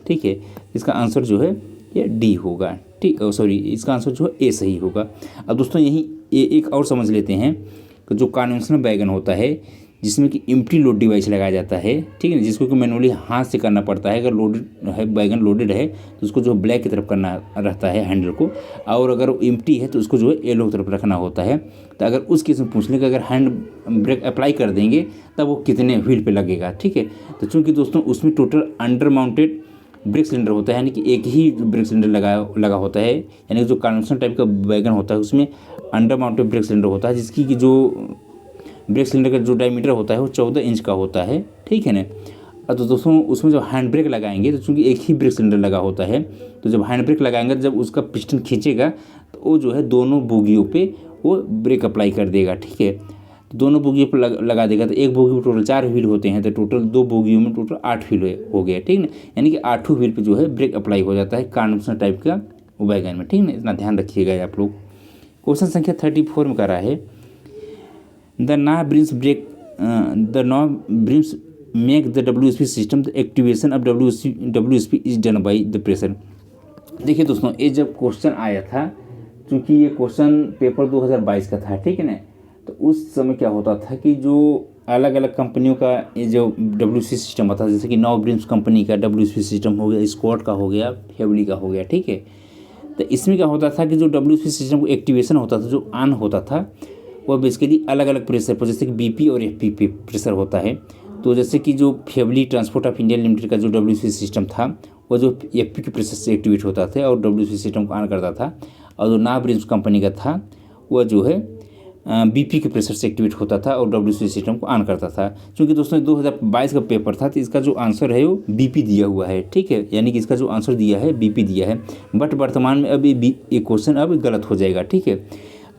Speaker 1: ठीक है। इसका आंसर जो है ये डी होगा, ठीक, सॉरी इसका आंसर जो है ए सही होगा। अब दोस्तों यही एक और समझ लेते हैं कि जो कन्वेंशनल वैगन होता है जिसमें कि एम्प्टी लोड डिवाइस लगाया जाता है, ठीक है ना, जिसको कि मैनुअली हाथ से करना पड़ता है। अगर लोडेड है वैगन लोडेड है तो उसको जो ब्लैक की तरफ करना रहता है हैंडल को, और अगर वो एम्प्टी है तो उसको जो है येलो की तरफ रखना होता है। तो अगर उस केस में पूछ लें कि अगर हैंड ब्रेक अप्लाई कर देंगे तब वो कितने व्हील पे लगेगा, ठीक है। तो चूँकि दोस्तों उसमें total under mounted brake cylinder होता है, यानी कि एक ही ब्रेक सिलेंडर लगा होता है, यानी कि जो कन्वेंशनल टाइप का वैगन होता है उसमें अंडर माउंटेड ब्रेक सिलेंडर होता है, जिसकी कि जो ब्रेक सिलेंडर का जो डायमीटर होता है वो 14 इंच का होता है, ठीक है ना। तो दोस्तों उसमें जब हैंड ब्रेक लगाएंगे तो चूँकि एक ही ब्रेक सिलेंडर लगा होता है, तो जब हैंड ब्रेक लगाएंगे जब उसका पिस्टन खींचेगा तो वो जो है दोनों बोगियों पे वो ब्रेक अप्लाई कर देगा, ठीक है। तो दोनों बोगियों पर लगा देगा, तो एक बोगी में टोटल 4 व्हील होते हैं, तो टोटल 2 बोगियों में टोटल 8 व्हील हो गया, ठीक ना। यानी कि 8 व्हील पे जो है ब्रेक अप्लाई हो जाता है कन्वेंशनल टाइप का वैगन में, ठीक ना। इतना ध्यान रखिएगा आप लोग। क्वेश्चन संख्या 34 में करा है, the knob brims make the WSP system the activation of WSP is done by the pressure. देखिए दोस्तों ये जब क्वेश्चन आया था, क्योंकि ये क्वेश्चन पेपर 2022 का था, ठीक है ना, तो उस समय क्या होता था कि जो अलग अलग कंपनियों का ये जो WSP सिस्टम होता था, जैसे कि नॉब ब्रिम्स कंपनी का WSP सिस्टम हो गया, स्कॉट का हो गया, फेवली का हो गया, ठीक है। तो इसमें क्या होता था कि जो WSP सिस्टम को एक्टिवेशन होता था, जो ऑन होता था, वह बेसिकली अलग अलग प्रेशर पर, जैसे कि BP और FP पे प्रेशर होता है। तो जैसे कि जो फेवली ट्रांसपोर्ट ऑफ इंडिया लिमिटेड का जो WSP सिस्टम था वो जो FP के प्रेशर से एक्टिवेट होता था और WSP सिस्टम को ऑन करता था, और जो नॉब ब्रिम्स कंपनी का था वह जो है BP के प्रेशर से एक्टिवेट होता था और WSP सिस्टम को ऑन करता था। क्योंकि दोस्तों 2022 का पेपर था तो इसका जो आंसर है वो BP दिया हुआ है, ठीक है, यानी कि इसका जो आंसर दिया है BP दिया है, बट वर्तमान में अब ये क्वेश्चन अब गलत हो जाएगा, ठीक है।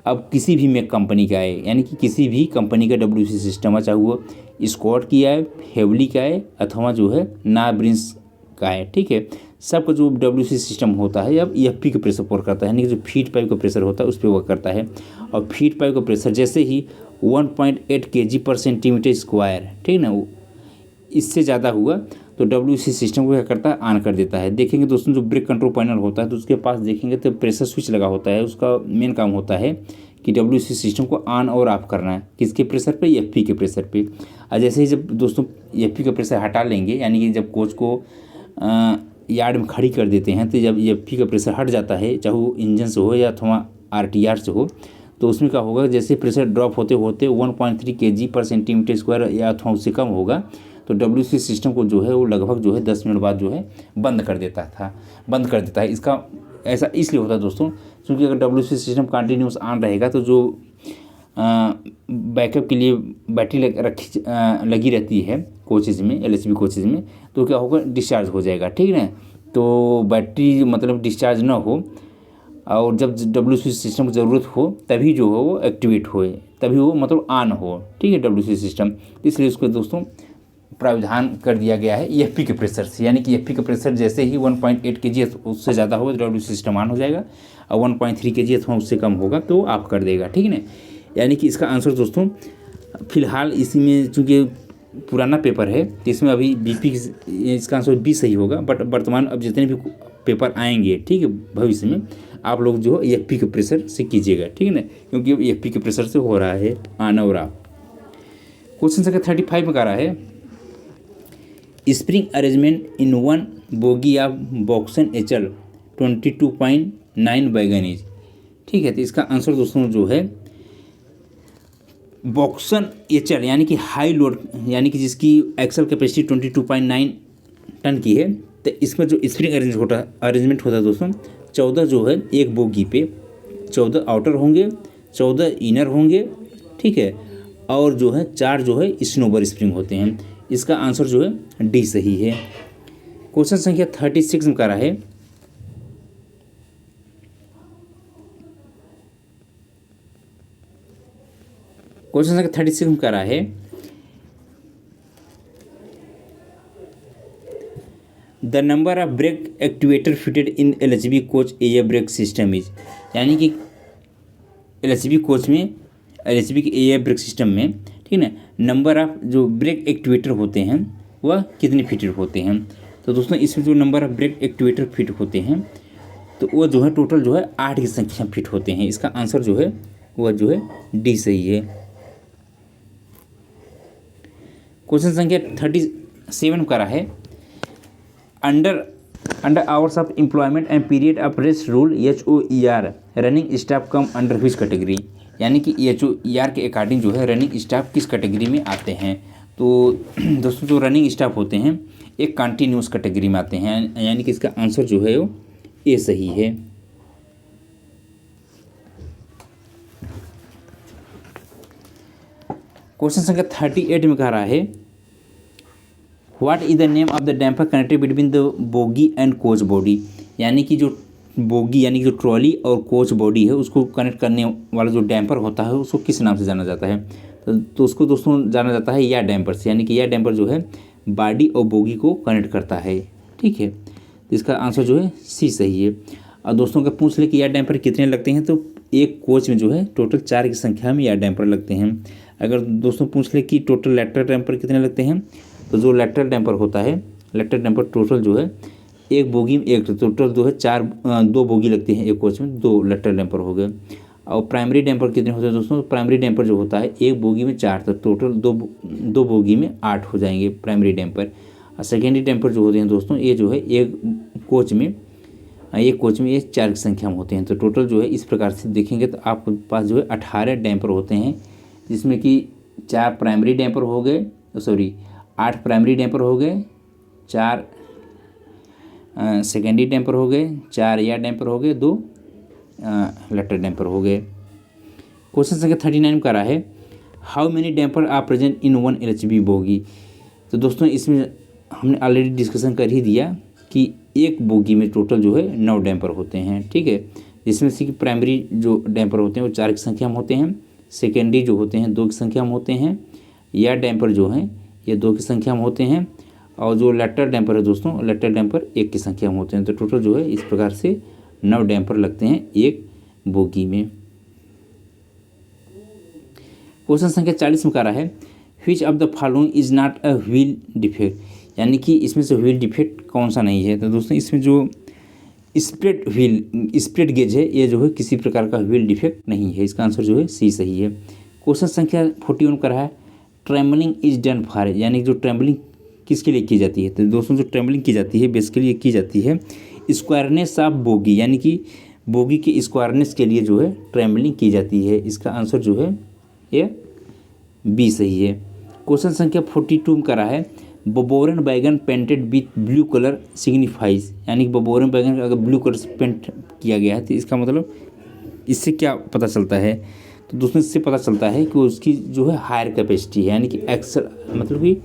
Speaker 1: अब किसी भी मेक कंपनी का है, यानी कि किसी भी कंपनी का WSP सिस्टम है, चाहे वो स्कॉट की आए, फेवली का है, अथवा जो है नॉब ब्रिम्स का है, ठीक है। सबका जो WC सिस्टम होता है अब EFP के प्रेशर पर करता है, यानी कि जो फीड पाइप का प्रेशर होता है उस पर वर्क करता है। और फीड पाइप का प्रेशर जैसे ही 1.8 kg/cm², ठीक है ना, इससे ज़्यादा हुआ तो WC सिस्टम को क्या करता है, ऑन कर देता है। देखेंगे दोस्तों जो ब्रेक कंट्रोल पैनल होता है तो उसके पास देखेंगे तो प्रेशर स्विच लगा होता है, उसका मेन काम होता है कि WC सिस्टम को ऑन और ऑफ करना है, किसके प्रेशर पे, EFP के प्रेशर पे। और जैसे ही जब दोस्तों EFP का प्रेशर हटा लेंगे, यानी कि जब कोच को यार्ड में खड़ी कर देते हैं तो जब EFP का प्रेशर हट जाता है, चाहे वो इंजन से हो या अथवा RTR से हो, तो उसमें क्या होगा, जैसे प्रेशर ड्रॉप होते होते 1.3 kg/cm² या अथवा उससे कम होगा तो WC सिस्टम को जो है वो लगभग जो है 10 मिनट बाद जो है बंद कर देता है। इसका ऐसा इसलिए होता है दोस्तों क्योंकि अगर WC सिस्टम कंटिन्यूस ऑन रहेगा तो जो बैकअप के लिए बैटरी लगी रहती है कोचेज़ में, LHB कोचेज़ में, तो क्या होगा, डिस्चार्ज हो जाएगा, ठीक है ना। तो बैटरी मतलब डिस्चार्ज ना हो और जब WC सिस्टम की ज़रूरत हो तभी जो हो वो एक्टिवेट होए, तभी वो मतलब ऑन हो, ठीक है, WC सिस्टम। इसलिए उसको दोस्तों प्रावधान कर दिया गया है EFP के प्रेशर से, यानी कि EFP का प्रेशर जैसे ही 1.8 kg उससे ज़्यादा होगा तो WC सिस्टम ऑन हो जाएगा, और 1.3 kg अथवा उससे कम होगा तो ऑफ कर देगा, ठीक है ना। यानी कि इसका आंसर दोस्तों फिलहाल इसी में, चूँकि पुराना पेपर है तो इसमें अभी BP इसका आंसर B सही होगा, बट वर्तमान अब जितने भी पेपर आएंगे, ठीक है, भविष्य में आप लोग जो है EFP के प्रेशर से कीजिएगा, ठीक है ना, क्योंकि EFP के प्रेशर से हो रहा है ऑन और ऑफ। क्वेश्चन संख्या 35 में कह रहा है spring arrangement in one bogie of BOXN HL 22.9 बैगनेज, ठीक है। तो इसका आंसर दोस्तों जो है बॉक्सन HL यानी कि हाई लोड, यानी कि जिसकी एक्सल कैपेसिटी 22.9 टन की है, तो इसमें जो स्प्रिंग अरेंजमेंट होता है दोस्तों 14 जो है एक बोगी पे 14 आउटर होंगे, 14 इनर होंगे, ठीक है, और जो है 4 जो है स्नोबर स्प्रिंग होते हैं। इसका आंसर जो है D सही है। क्वेश्चन संख्या 36 में कह रहा है the number of brake activator fitted in LHB coach air brake system is, यानी कि LHB कोच में, LHB के एयर ब्रेक सिस्टम में, ठीक है ना, नंबर ऑफ जो ब्रेक एक्टिवेटर होते हैं वह कितने फिटेड होते हैं। तो दोस्तों इसमें जो number of brake activator fit होते हैं तो वह जो है टोटल जो है 8 की संख्या फिट होते हैं। इसका आंसर जो है वह जो है D सही है। क्वेश्चन संख्या 37 करा है under hours of employment and period of rest rule HOER running staff come under which category, यानी कि HOER के अकॉर्डिंग जो है रनिंग स्टाफ किस कैटेगरी में आते हैं। तो दोस्तों जो रनिंग स्टाफ होते हैं एक कंटिन्यूस कैटेगरी में आते हैं, यानी कि इसका आंसर जो है वो A सही है। क्वेश्चन संख्या 38 में कह रहा है what is the name of the damper connected between the bogie and coach body, यानी कि जो बोगी यानी कि जो ट्रॉली और कोच बॉडी है उसको कनेक्ट करने वाला जो डैम्पर होता है उसको किस नाम से जाना जाता है। तो उसको दोस्तों जाना जाता है एयर डैम्पर से, यानी कि एयर डैम्पर जो है बॉडी और बोगी को कनेक्ट करता है, ठीक है। तो इसका आंसर जो है C सही है। और दोस्तों का पूछ ले कि एयर डैम्पर कितने लगते हैं, तो एक कोच में जो है टोटल 4 की संख्या में एयर डैम्पर लगते हैं। अगर दोस्तों पूछ ले कि टोटल लैटरल डैम्पर कितने लगते हैं, तो जो लैटरल डैम्पर होता है, लैटरल डैम्पर टोटल जो है एक बोगी में एक, टोटल जो है 2 बोगी लगती हैं एक कोच में, 2 लैटरल डैम्पर हो गए। और प्राइमरी डैम्पर कितने होते हैं दोस्तों, प्राइमरी डैम्पर जो होता है एक बोगी में 4, तो टोटल 2 बोगी में 8 हो जाएंगे प्राइमरी डैम्पर। और सेकेंडरी डैम्पर जो होते हैं दोस्तों ये जो है एक कोच में ये 4 की संख्या में होते हैं। तो टोटल जो है इस प्रकार से देखेंगे तो आपके पास जो है 18 डैम्पर होते हैं, जिसमें कि 4 प्राइमरी डैम्पर हो गए, 8 प्राइमरी डैम्पर हो गए, 4 सेकेंडरी डैम्पर हो गए, 4 एयर डैम्पर हो गए, 2 लैटरल डैम्पर हो गए। क्वेश्चन संख्या 39 में करा है how many damper are present in one LHB bogie. तो दोस्तों इसमें हमने ऑलरेडी डिस्कशन कर ही दिया कि एक बोगी में टोटल जो है 9 डैम्पर होते हैं, ठीक है, जिसमें से कि प्राइमरी जो डैम्पर होते हैं वो 4 की संख्या में होते हैं, सेकेंडरी जो होते हैं 2 की संख्या में होते हैं, एयर डैम्पर जो हैं ये 2 की संख्या में होते हैं, और जो लेटरल डैम्पर है दोस्तों, लेटरल डैम्पर 1 की संख्या में होते हैं। तो टोटल जो है इस प्रकार से 9 डैम्पर लगते हैं एक बोगी में। क्वेश्चन संख्या 40 में कह रहा है which of the following is not a wheel defect, यानी कि इसमें से व्हील डिफेक्ट कौन सा नहीं है। तो दोस्तों इसमें जो स्प्रेड गेज है ये जो है किसी प्रकार का व्हील डिफेक्ट नहीं है। इसका आंसर जो है सी सही है। क्वेश्चन संख्या 41 कर रहा है ट्रेमलिंग इज डन फॉर, यानी जो ट्रेमलिंग किसके लिए की जाती है। तो दोस्तों जो ट्रेमलिंग की जाती है बेसिकली ये की जाती है स्क्वायरनेस ऑफ बोगी, यानी कि बोगी के स्क्वायरनेस के लिए जो है ट्रेमलिंग की जाती है। इसका आंसर जो है ये बी सही है। क्वेश्चन संख्या 42 में करा है बबोरन बैगन painted with blue colour signifies, यानी कि बबोरन बैगन अगर ब्लू कलर से पेंट किया गया है तो इसका मतलब इससे क्या पता चलता है। तो दोस्तों इससे पता चलता है कि उसकी जो है हायर कैपेसिटी है, यानी कि एक्सल मतलब कि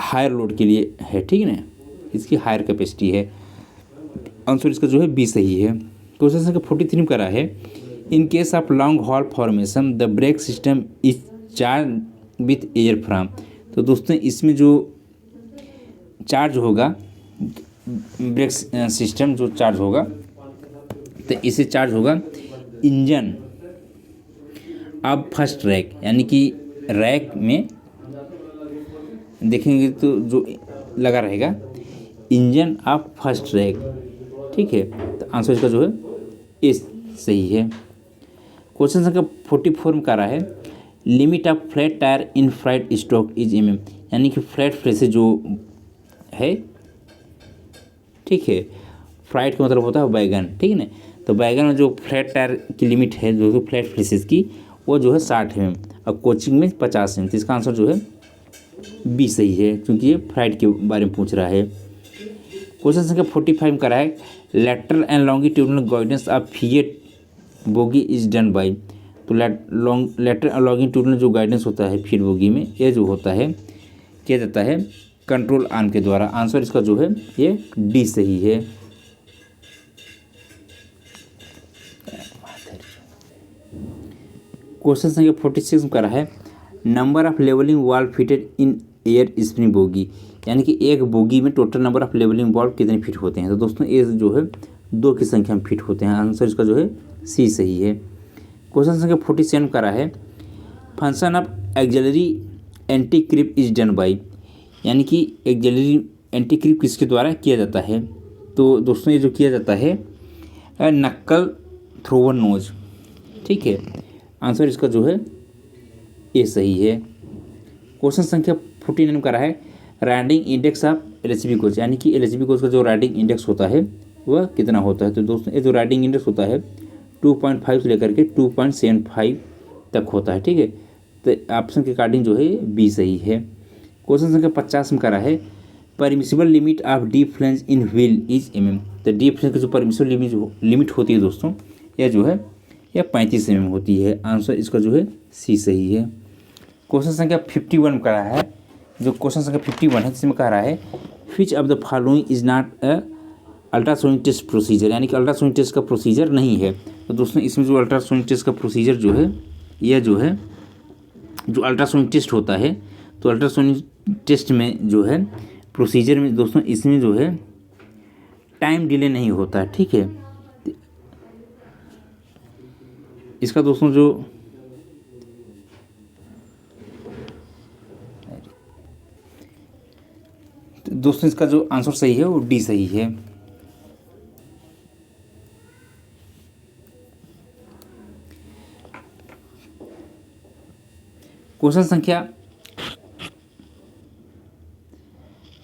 Speaker 1: हायर लोड के लिए है, ठीक है ना, इसकी हायर कैपेसिटी है। आंसर इसका जो है बी सही है। क्वेश्चन संख्या 43 में करा है in case of long haul formation the break system is charge with air from. तो दोस्तों इसमें जो चार्ज होगा ब्रेक सिस्टम जो चार्ज होगा तो इसे चार्ज होगा इंजन अब फर्स्ट रैक, यानी कि रैक में देखेंगे तो जो लगा रहेगा इंजन ऑफ फर्स्ट रैक, ठीक है। तो आंसर इसका जो है ए सही है। क्वेश्चन संख्या 44 में कह रहा है limit of flat tyre in freight stock is mm, यानी कि फ्लैट फ्रेसे जो है, ठीक है, फ्राइट का मतलब होता है बैगन, ठीक है ना। तो बैगन में जो फ्लैट टायर की लिमिट है जो फ्लैट फ्रेसेस की वो जो है 60 mm और कोचिंग में 50 mm। तो इसका आंसर जो है बी सही है क्योंकि ये फ्राइट के बारे में पूछ रहा है। क्वेश्चन संख्या 45 में करा है lateral and longitudinal guidance of fiat bogie is done bye. तो लेटरल एंड लॉन्गिट्यूडनल जो गाइडेंस होता है फिएट बोगी में ये जो होता है किया जाता है कंट्रोल आर्म के द्वारा। आंसर इसका जो है ये डी सही है। क्वेश्चन संख्या 46 में करा है number of levelling valve fitted in air spring bogie, यानी कि एक बोगी में total number of levelling valve कितने फिट होते हैं। तो दोस्तों ये जो है 2 की संख्या में फिट होते हैं। आंसर इसका जो है सी सही है। क्वेश्चन संख्या 47 करा है function of auxiliary anti creep is done by, यानी कि एक्सिलरी एंटी क्रिप किसके द्वारा किया जाता है। तो दोस्तों ये जो किया जाता है नक्कल थ्रोवर नोज, ठीक है। आंसर इसका जो है ए सही है। क्वेश्चन संख्या 49 करा है riding index of LHB coach, यानी कि एलएचबी कोच का जो राइडिंग इंडेक्स होता है वह कितना होता है। तो दोस्तों ये जो राइडिंग इंडेक्स होता है 2.5 से लेकर के 2.75 तक होता है, ठीक है। तो ऑप्शन के अकॉर्डिंग जो है बी सही है। क्वेश्चन संख्या 50 में करा है permissible limit of deep flange in wheel is mm। तो डीप फ्लेंज की जो परमिसिबल लिमिट होती है दोस्तों यह जो है यह 35 mm होती है। आंसर इसका जो है सी सही है। क्वेश्चन संख्या 51 में करा है जो क्वेश्चन संख्या 51 है जिसमें कह रहा है which of the following is not a ultrasonic test procedure, यानी कि अल्ट्रासोनिक टेस्ट का प्रोसीजर नहीं है। तो दोस्तों इसमें जो अल्ट्रासोनिक टेस्ट का प्रोसीजर जो है यह जो है जो अल्ट्रासोनिक टेस्ट होता है तो अल्ट्रासोनिक टेस्ट में जो है प्रोसीजर में दोस्तों इसमें जो है टाइम डिले नहीं होता है, ठीक है। इसका दोस्तों जो दोस्तों इसका जो आंसर सही है वो डी सही है। क्वेश्चन संख्या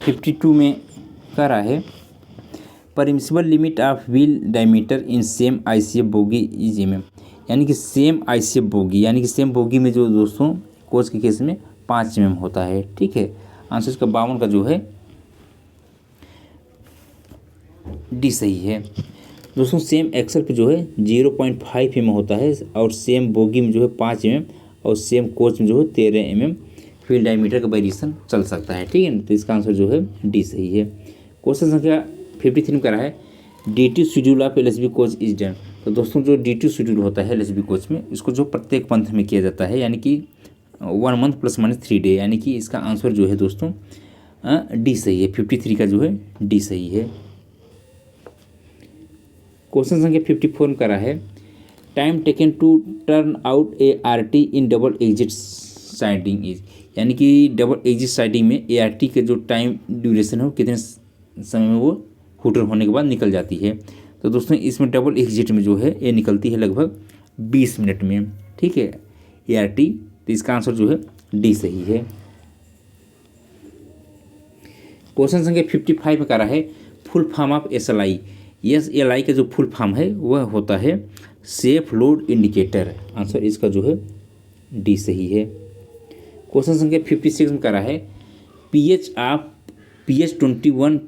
Speaker 1: 52 में कह रहा है permissible limit of wheel diameter in same ICF bogie is mm, यानी कि सेम आईसीएफ बोगी, यानी कि सेम बोगी में जो दोस्तों कोच के केस में 5 mm होता है, ठीक है। आंसर इसका 52 का जो है डी सही है। दोस्तों सेम एक्सल पे जो है 0.5 mm होता है और सेम बोगी में जो है 5 mm और सेम कोच में जो है 13 mm फील्ड डायमीटर का वेरिएशन चल सकता है, ठीक है। तो इसका आंसर जो है डी सही है। क्वेश्चन संख्या 53 में करा है D two schedule of LHB coach is done. तो दोस्तों जो डी2 शेड्यूल होता है एलएचबी कोच में इसको जो प्रत्येक मंथ में किया जाता है, यानी कि 1 मंथ +- 3 डे, यानी कि इसका आंसर जो है दोस्तों डी सही है। 53 का जो है डी सही है। क्वेश्चन संख्या 54 में करा है time taken to turn out A R T in double exit siding is, यानी कि डबल एग्जिट साइडिंग में ए आर टी के जो टाइम ड्यूरेशन है वो कितने समय में वो हूटर होने के बाद निकल जाती है। तो दोस्तों इसमें डबल एग्जिट में जो है ये निकलती है लगभग 20 मिनट में, ठीक है, ए आर टी। तो इसका आंसर जो है डी सही है। क्वेश्चन संख्या 55 में करा है full form of S L I. Yes L I का जो फुल फॉर्म है वह होता है सेफ लोड इंडिकेटर। आंसर इसका जो है डी सही है। क्वेश्चन संख्या 56 में करा है PH of PH 21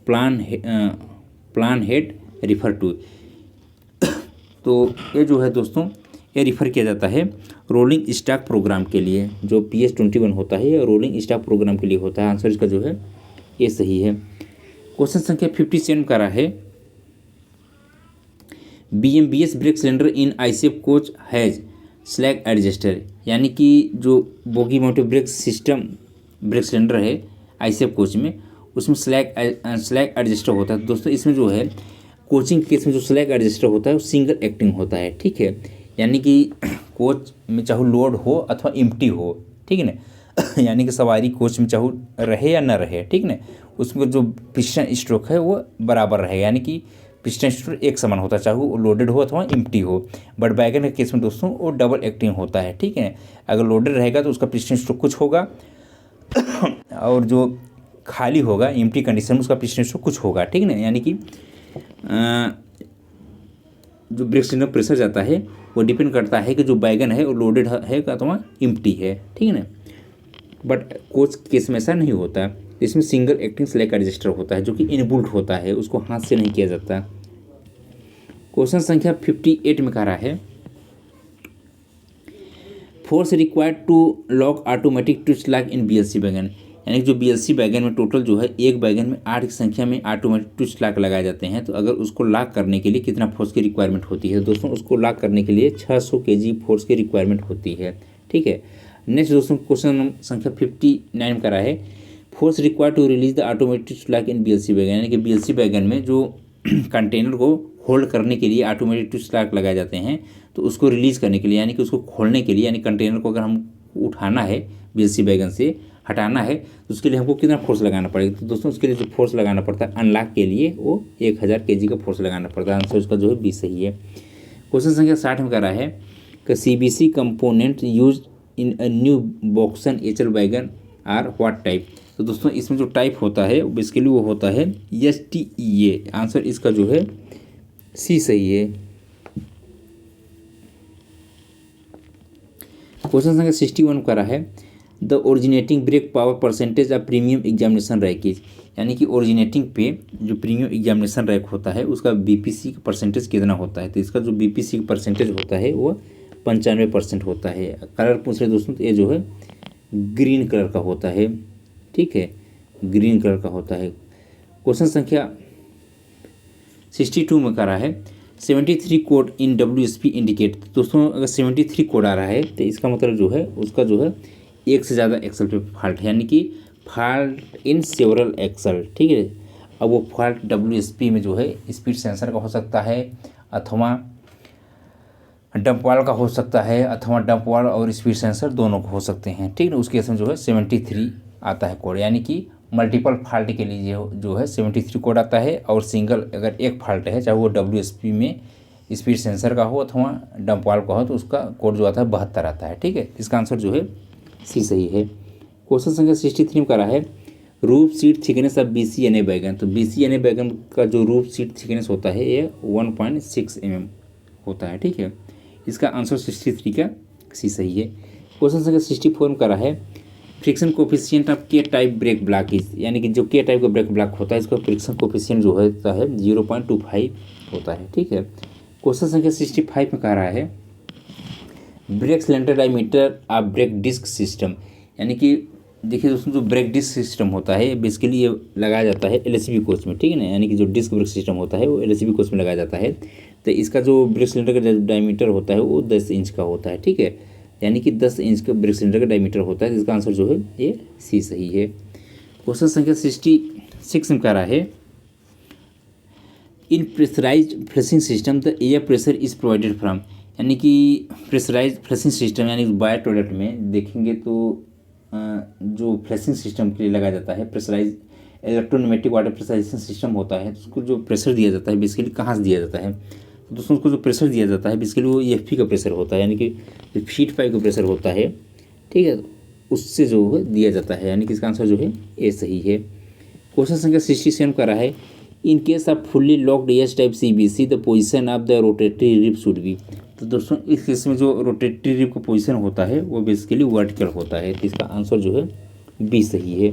Speaker 1: plan head refer to. तो ये जो है दोस्तों ये रिफ़र किया जाता है रोलिंग स्टॉक प्रोग्राम के लिए। जो पीएच 21 होता है ये रोलिंग स्टॉक प्रोग्राम के लिए होता है। आंसर इसका जो है ये सही है। क्वेश्चन संख्या 57 करा है BMBS brake cylinder in ICF coach has slag adjuster, यानी कि जो bogie mounted brake system brake cylinder है आईसीएफ कोच में उसमें स्लैग एडजस्टर होता है। दोस्तों इसमें जो है कोचिंग केस में जो स्लैग एडजस्टर होता है वो सिंगल एक्टिंग होता है, ठीक है, यानी कि कोच में चाहे लोड हो अथवा एम्प्टी हो, ठीक है ना, यानी कि सवारी कोच में चाहे रहे या न रहे, ठीक ना, उसमें जो पिस्टन स्ट्रोक है वो बराबर रहेगा, यानी कि पिस्टन स्ट्रोक एक समान होता है चाहे वो लोडेड हो अथवा एम्प्टी हो। बट वैगन के केस में दोस्तों वो डबल एक्टिंग होता है, ठीक है। अगर लोडेड रहेगा तो उसका पिस्टन स्ट्रोक कुछ होगा और जो खाली होगा एम्प्टी कंडीशन में उसका पिस्टन स्ट्रोक कुछ होगा, ठीक ना, यानी कि जो ब्रेक सिलेंडर प्रेशर जाता है वो डिपेंड करता है कि जो बैगन है वो लोडेड है अथवा एम्प्टी है, ठीक है ना। बट कोच केस में ऐसा नहीं होता, इसमें सिंगल एक्टिंग स्लैग एडजस्टर होता है जो कि इनबुल्ट होता है, उसको हाथ से नहीं किया जाता। क्वेश्चन संख्या 58 में कह रहा है force required to lock automatic twist lock in BLC wagon, यानी कि जो बीएलसी बैगन में टोटल जो है एक बैगन में 8 की संख्या में ऑटोमेटिक ट्विस्ट लॉक लगाए जाते हैं। तो अगर उसको लॉक करने के लिए कितना फोर्स की रिक्वायरमेंट होती है दोस्तों, उसको लॉक करने के लिए 600 kg फोर्स की रिक्वायरमेंट होती है, ठीक है। नेक्स्ट दोस्तों क्वेश्चन संख्या 59 करा है force required to release the automatic twist lock in BLC wagon, यानी कि बीएलसी बैगन में जो कंटेनर को होल्ड करने के लिए ऑटोमेटिक ट्विस्ट लॉक लगाए जाते हैं, तो उसको रिलीज़ करने के लिए यानी कि उसको खोलने के लिए, यानी कंटेनर को अगर हम उठाना है बीएलसी बैगन से हटाना है तो उसके लिए हमको कितना फोर्स लगाना पड़ेगा। तो दोस्तों उसके लिए जो फोर्स लगाना पड़ता है अनलॉक के लिए वो 1000 kg का फोर्स लगाना पड़ता है। आंसर उसका जो है बी सही है। क्वेश्चन संख्या 60 में कह रहा है कि CBC component use in a new BOXN HL बैगन आर व्हाट टाइप। तो दोस्तों इसमें जो टाइप होता है बेसिकली वो होता है STEA। आंसर इसका जो है सी सही है। क्वेश्चन संख्या 61 करा है the originating brake power percentage of premium examination rakes, यानी कि ओरिजिनेटिंग पे जो प्रीमियम एग्जामिनेशन रैक होता है उसका BPC का परसेंटेज कितना होता है। तो इसका जो BPC का परसेंटेज होता है वो 95% होता है। कलर पूछ रहे दोस्तों तो ये जो है ग्रीन कलर का होता है, ठीक है, ग्रीन कलर का होता है। क्वेश्चन संख्या 62 में करा है 73 कोड इन WSP इंडिकेट। दोस्तों अगर 73 कोड आ रहा है तो इसका मतलब जो है उसका जो है एक से ज़्यादा एक्सल पे फॉल्ट है, यानी कि फॉल्ट इन सेवरल एक्सल, ठीक है। अब वो फॉल्ट WSP में जो है स्पीड सेंसर का हो सकता है अथवा डंप वाल का हो सकता है अथवा डंप वाल और स्पीड सेंसर दोनों को हो सकते हैं, ठीक है। उसके केस में जो है 73 आता है कोड, यानी कि मल्टीपल फॉल्ट के लिए जो है 73 कोड आता है और सिंगल अगर एक फॉल्ट है चाहे वो WSP में स्पीड सेंसर का हो अथवा डंप वाल का हो तो उसका कोड जो आता है 72 आता है, ठीक है। इसका आंसर जो है सी सही है। क्वेश्चन संख्या 63 में करा है roof seat thickness of BCNA बैगन। तो BCNA बैगन का जो रूफ सीट थिकनेस होता है ये 1.6 mm होता है, ठीक है। इसका आंसर 63 का सी सही है। क्वेश्चन संख्या 64 में करा है फ्रिक्शन कोफिशिएंट ऑफ के टाइप ब्रेक ब्लॉक इज, यानी कि जो के टाइप का ब्रेक ब्लॉक होता है इसका फ्रिक्शन कोफिशिएंट जो होता है 0.25 होता है, ठीक है। क्वेश्चन संख्या 65 में कह रहा है brake cylinder diameter of brake disc system, यानी कि देखिए दोस्तों जो ब्रेक डिस्क सिस्टम होता है बेसिकली ये लगाया जाता है LHB कोच में, ठीक है ना, यानी कि जो डिस्क ब्रेक सिस्टम होता है वो LHB कोच में लगाया जाता है। तो इसका जो ब्रेक सिलेंडर का डायमीटर होता है वो 10 इंच का होता है, ठीक है, यानी कि 10 इंच का ब्रेक सिलेंडर का डायमीटर होता है। इसका आंसर जो है ये सी सही है। क्वेश्चन संख्या 66 में कह रहा है, in pressurised flushing system the air pressure is provided from, यानी कि प्रेशराइज्ड फ्लशिंग सिस्टम यानी बायो टॉयलेट में देखेंगे तो जो फ्लशिंग सिस्टम के लिए लगाया जाता है प्रेशराइज इलेक्ट्रोन्यूमेटिक वाटर प्रेशराइजेशन सिस्टम होता है, तो उसको जो प्रेशर दिया जाता है बेसिकली कहाँ से दिया जाता है, तो दोस्तों उसको जो प्रेशर दिया जाता है बेसिकली वो EFP का प्रेशर होता है, यानी कि जो फीट पाइप का प्रेशर होता है, ठीक है, उससे जो है दिया जाता है, यानी कि इसका आंसर जो है ए सही है। क्वेश्चन संख्या 67 का रहा है, in case of fully locked S type CBC the position of the rotatory rib should be, तो दोस्तों इस केस में जो रोटेटरी रिब का पोजीशन होता है वो बेसिकली वर्टिकल होता है, तो इसका आंसर जो है बी सही है।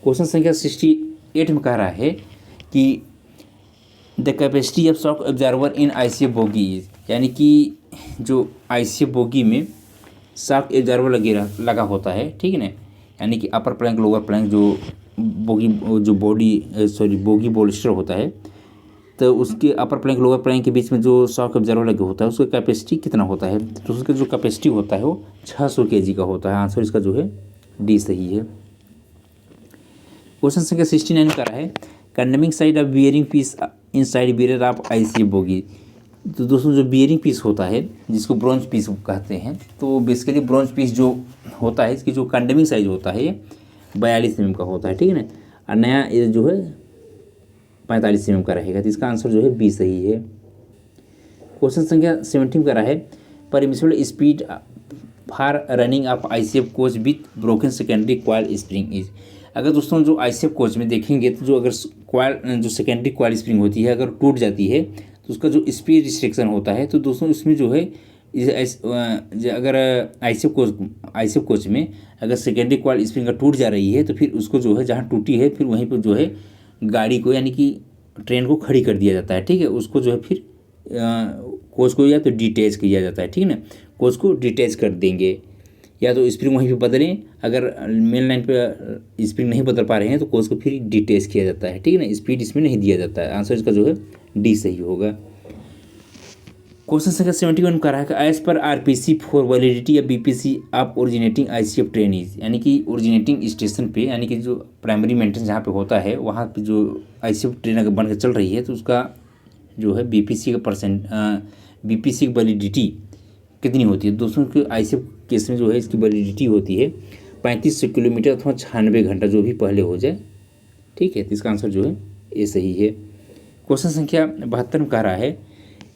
Speaker 1: क्वेश्चन संख्या 68 में कह रहा है कि the capacity of shock observer in ICF bogie is, यानी कि जो ICF बोगी में शॉक ऑब्जर्वर लगा होता है, ठीक है ना, यानी कि अपर प्लैंक लोअर प्लैंक जो बोगी बोलिस्टर होता है, तो उसके अपर प्लैंक लोअर प्लैंक के बीच में जो शॉक ऑब्जर्वर लगे होता है उसका कैपेसिटी कितना होता है, तो उसका जो कैपेसिटी होता है वो 600 kg का होता है, आंसर इसका जो है डी सही है। क्वेश्चन संख्या 69 में कर रहा है, condemning side of bearing piece in side bear of ICF bogie, तो दोस्तों जो बियरिंग पीस होता है जिसको ब्रॉन्ज पीस कहते हैं, तो बेसिकली ब्रॉन्ज पीस जो होता है इसकी जो कंडेमिंग साइज होता है ये 42 mm का होता है, ठीक है ना, और नया ये जो है 45 mm का रहेगा, तो इसका आंसर जो है बी सही है। क्वेश्चन संख्या 70 का रहा है, permissible speed for running of ICF coach with broken secondary coil spring is, अगर दोस्तों जो ICF कोच में देखेंगे तो जो अगर कॉइल जो सेकेंडरी कॉइल स्प्रिंग होती है अगर टूट जाती है तो उसका जो स्पीड रिस्ट्रिक्शन होता है, तो दोस्तों इसमें जो है अगर ICF कोच में अगर सेकेंडरी कॉइल स्प्रिंग का टूट जा रही है तो फिर उसको जो है जहाँ टूटी है फिर वहीं पर जो है गाड़ी को यानी कि ट्रेन को खड़ी कर दिया जाता है, ठीक है, उसको जो है फिर कोच को या तो डिटैच किया जाता है, ठीक है ना, कोच को डिटैच कर देंगे या तो स्प्रिंग वहीं पे बदलें, अगर मेन लाइन पे स्प्रिंग नहीं बदल पा रहे हैं तो कोच को फिर डिटैच किया जाता है, ठीक है ना, स्पीड इसमें नहीं दिया जाता है, आंसर इसका जो है डी सही होगा। क्वेश्चन संख्या 71 का रहा है, as per RPC for validity या BPC of originating ICF train is, यानी कि ओरिजिनेटिंग स्टेशन पे यानी कि जो प्राइमरी मेंटेनेंस जहाँ पे होता है वहाँ पे जो ICF ट्रेन अगर बन के चल रही है तो उसका जो है BPC की वैलिडिटी कितनी होती है, दोस्तों के ICF केस में जो है इसकी वैलिडिटी होती है 3500 किलोमीटर अथवा 96 घंटा जो भी पहले हो जाए, ठीक है, तो इसका आंसर जो है ये सही है। क्वेश्चन संख्या 72 में कह रहा है,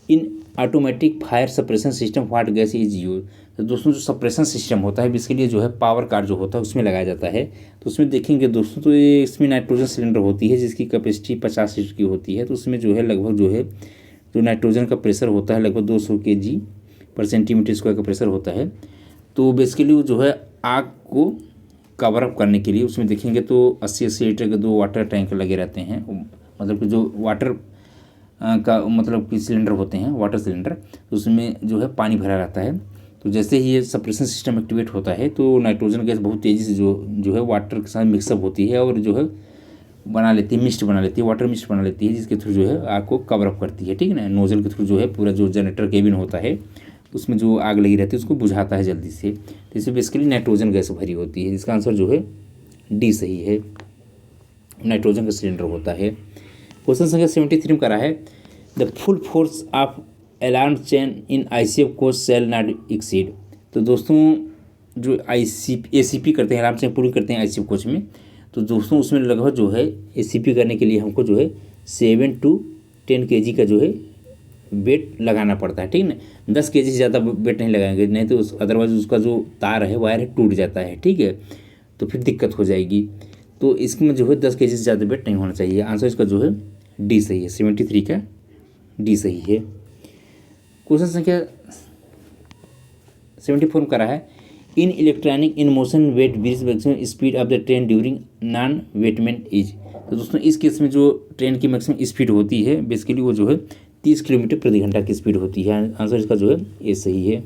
Speaker 1: इन automatic fire suppression system what gas is use, तो दोस्तों जो सप्रेशन सिस्टम होता है इसके लिए जो है पावर कार जो होता है उसमें लगाया जाता है, तो उसमें देखेंगे दोस्तों तो ये इसमें नाइट्रोजन सिलेंडर होती है जिसकी कैपेसिटी 50 लीटर की होती है, तो उसमें जो है लगभग जो है जो नाइट्रोजन का प्रेशर होता है लगभग 200 kg पर सेंटीमीटर स्क्वायर का प्रेशर होता है, तो बेसिकली वो जो है आग को कवर अप करने के लिए उसमें देखेंगे तो 80 लीटर के 2 वाटर टैंक लगे रहते हैं, मतलब कि जो वाटर का मतलब कि सिलेंडर होते हैं वाटर सिलेंडर, तो उसमें जो है पानी भरा रहता है, तो जैसे ही ये सप्रेशन सिस्टम एक्टिवेट होता है तो नाइट्रोजन गैस बहुत तेज़ी से जो है वाटर के साथ मिक्सअप होती है और जो है बना लेती है मिस्ट बना लेती है वाटर मिस्ट बना लेती है, जिसके थ्रू जो है आग को कवर अप करती है, ठीक है ना, नोजल के थ्रू जो है पूरा जो जनरेटर केबिन होता है उसमें जो आग लगी रहती है उसको बुझाता है जल्दी से, तो इसमें बेसिकली नाइट्रोजन गैस भरी होती है, जिसका आंसर जो है डी सही है, नाइट्रोजन का सिलेंडर होता है। क्वेश्चन संख्या 73 में करा है, the full force of alarm chain in ICF coach shall not exceed, तो दोस्तों जो ACP करते हैं अलार्म चेन पूरी करते हैं ICF कोच में, तो दोस्तों उसमें लगभग जो है ACP करने के लिए हमको जो है 7 to 10 kg का जो है वेट लगाना पड़ता है, ठीक है ना, 10 kg से ज़्यादा वेट नहीं लगाएंगे, नहीं तो अदरवाइज उसका जो तार है वायर है टूट जाता है, ठीक है, तो फिर दिक्कत हो जाएगी, तो इसमें जो है 10 kg से ज़्यादा वेट नहीं होना चाहिए, आंसर इसका जो है डी सही है, 73 का डी सही है। क्वेश्चन संख्या 74 में करा है, in electronic in motion weigh bridge maximum speed of the train during non weighment is, तो दोस्तों इस केस में जो ट्रेन की मैक्सिमम स्पीड होती है बेसिकली वो जो है 30 किलोमीटर प्रति घंटा की स्पीड होती है, आंसर इसका जो है ये सही है,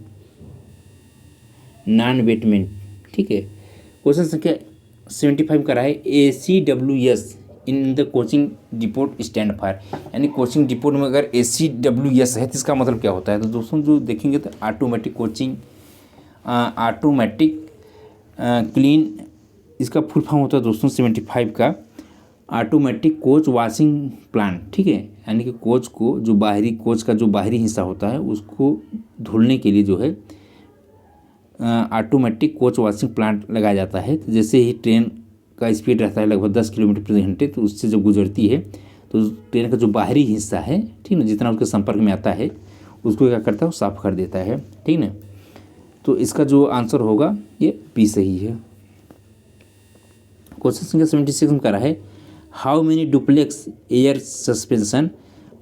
Speaker 1: नॉन वेटमेंट, ठीक है। क्वेश्चन संख्या 75 करा है, ACWS in the coaching depot stand for, यानी कोचिंग डिपोट में अगर ACWS है तो इसका मतलब क्या होता है, तो दोस्तों जो देखेंगे तो ऑटोमेटिक क्लीन इसका फुल फॉर्म होता है दोस्तों 75 का ऑटोमेटिक कोच वॉशिंग प्लांट, ठीक है। यानी कि कोच को जो बाहरी कोच का जो बाहरी हिस्सा होता है उसको धुलने के लिए जो है ऑटोमेटिक कोच वॉशिंग प्लांट लगाया जाता है। तो जैसे ही ट्रेन का स्पीड रहता है लगभग 10 किलोमीटर प्रति घंटे, तो उससे जब गुजरती है तो ट्रेन का जो बाहरी हिस्सा है, ठीक ना, जितना उसके संपर्क में आता है उसको क्या करता है, वो साफ कर देता है, ठीक ना। तो इसका जो आंसर होगा ये बी सही है। क्वेश्चन संख्या 76 में कह रहा है how many duplex air suspension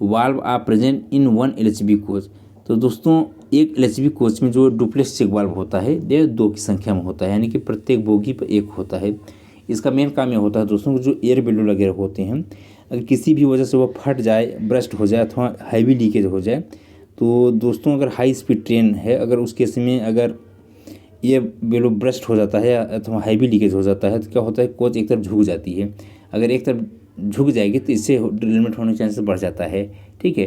Speaker 1: valve are present in one LHB coach. तो दोस्तों एक एलएचबी कोच में जो डुप्लेक्स चेक वाल्व होता है ये 2 की संख्या में होता है, यानी कि प्रत्येक बोगी पर एक होता है। इसका मेन काम ये होता है दोस्तों जो एयर बैलून वगैरह होते हैं, अगर किसी भी वजह से वो फट जाए, ब्रस्ट हो जाए अथवा हैवी लीकेज हो जाए, तो दोस्तों अगर हाई स्पीड ट्रेन है, अगर उस केस में अगर ये बैलून ब्रस्ट हो जाता है अथवा हैवी लीकेज हो जाता है तो क्या होता है, कोच एक तरफ झुक जाती है। अगर एक तरफ झुक जाएगी तो इससे डिरेलमेंट होने के चांसेस बढ़ जाता है, ठीक है।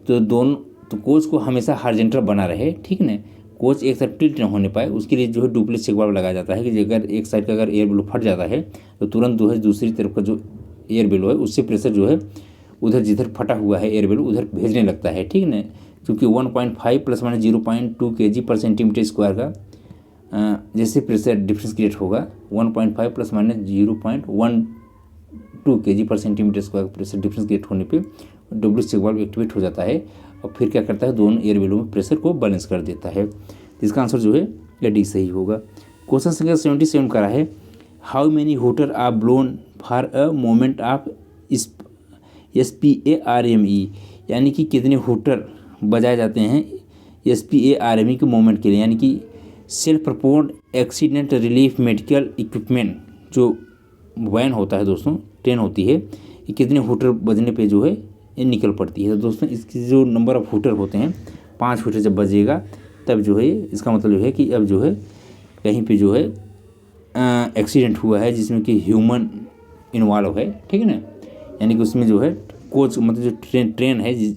Speaker 1: तो कोच को हमेशा हॉरिजॉन्टल बना रहे, ठीक ना, कोच एक तरफ टिल्ट न होने पाए, उसके लिए जो है डुप्लेक्स चेक वाल्व लगाया जाता है कि अगर एक साइड का अगर एयर बैलून फट जाता है तो तुरंत जो है दूसरी तरफ का जो एयर बैलून है उससे प्रेशर जो है उधर जिधर फटा हुआ है एयर बैलून उधर भेजने लगता है, ठीक ना। क्योंकि 1.5 + -0.2 kg पर सेंटीमीटर स्क्वायर का जैसे प्रेशर डिफरेंस क्रिएट होगा 1.5 + -0.12 kg पर centimetre square pressure difference create होने पे डुप्लेक्स चेक वाल्व एक्टिवेट हो जाता है और फिर क्या करता है, दोनों एयर बैलून में प्रेशर को बैलेंस कर देता है। इसका आंसर जो है ये डी सही होगा। क्वेश्चन संख्या 77 करा है how many hooter are blown for a moment of SPARME, यानी कि कितने हूटर बजाए जाते हैं SPARME के मोमेंट के लिए, यानी कि self propelled accident relief medical equipment जो वैन होता है दोस्तों, ट्रेन होती है, ये कितने हूटर बजने पे जो है ये निकल पड़ती है। तो दोस्तों इसकी जो नंबर ऑफ हूटर होते हैं 5 हूटर जब बजेगा तब जो है इसका मतलब है कि अब जो है कहीं पे जो है एक्सीडेंट हुआ है जिसमें कि ह्यूमन इन्वॉल्व है, ठीक है ना, यानी कि उसमें जो है कोच मतलब जो ट्रेन है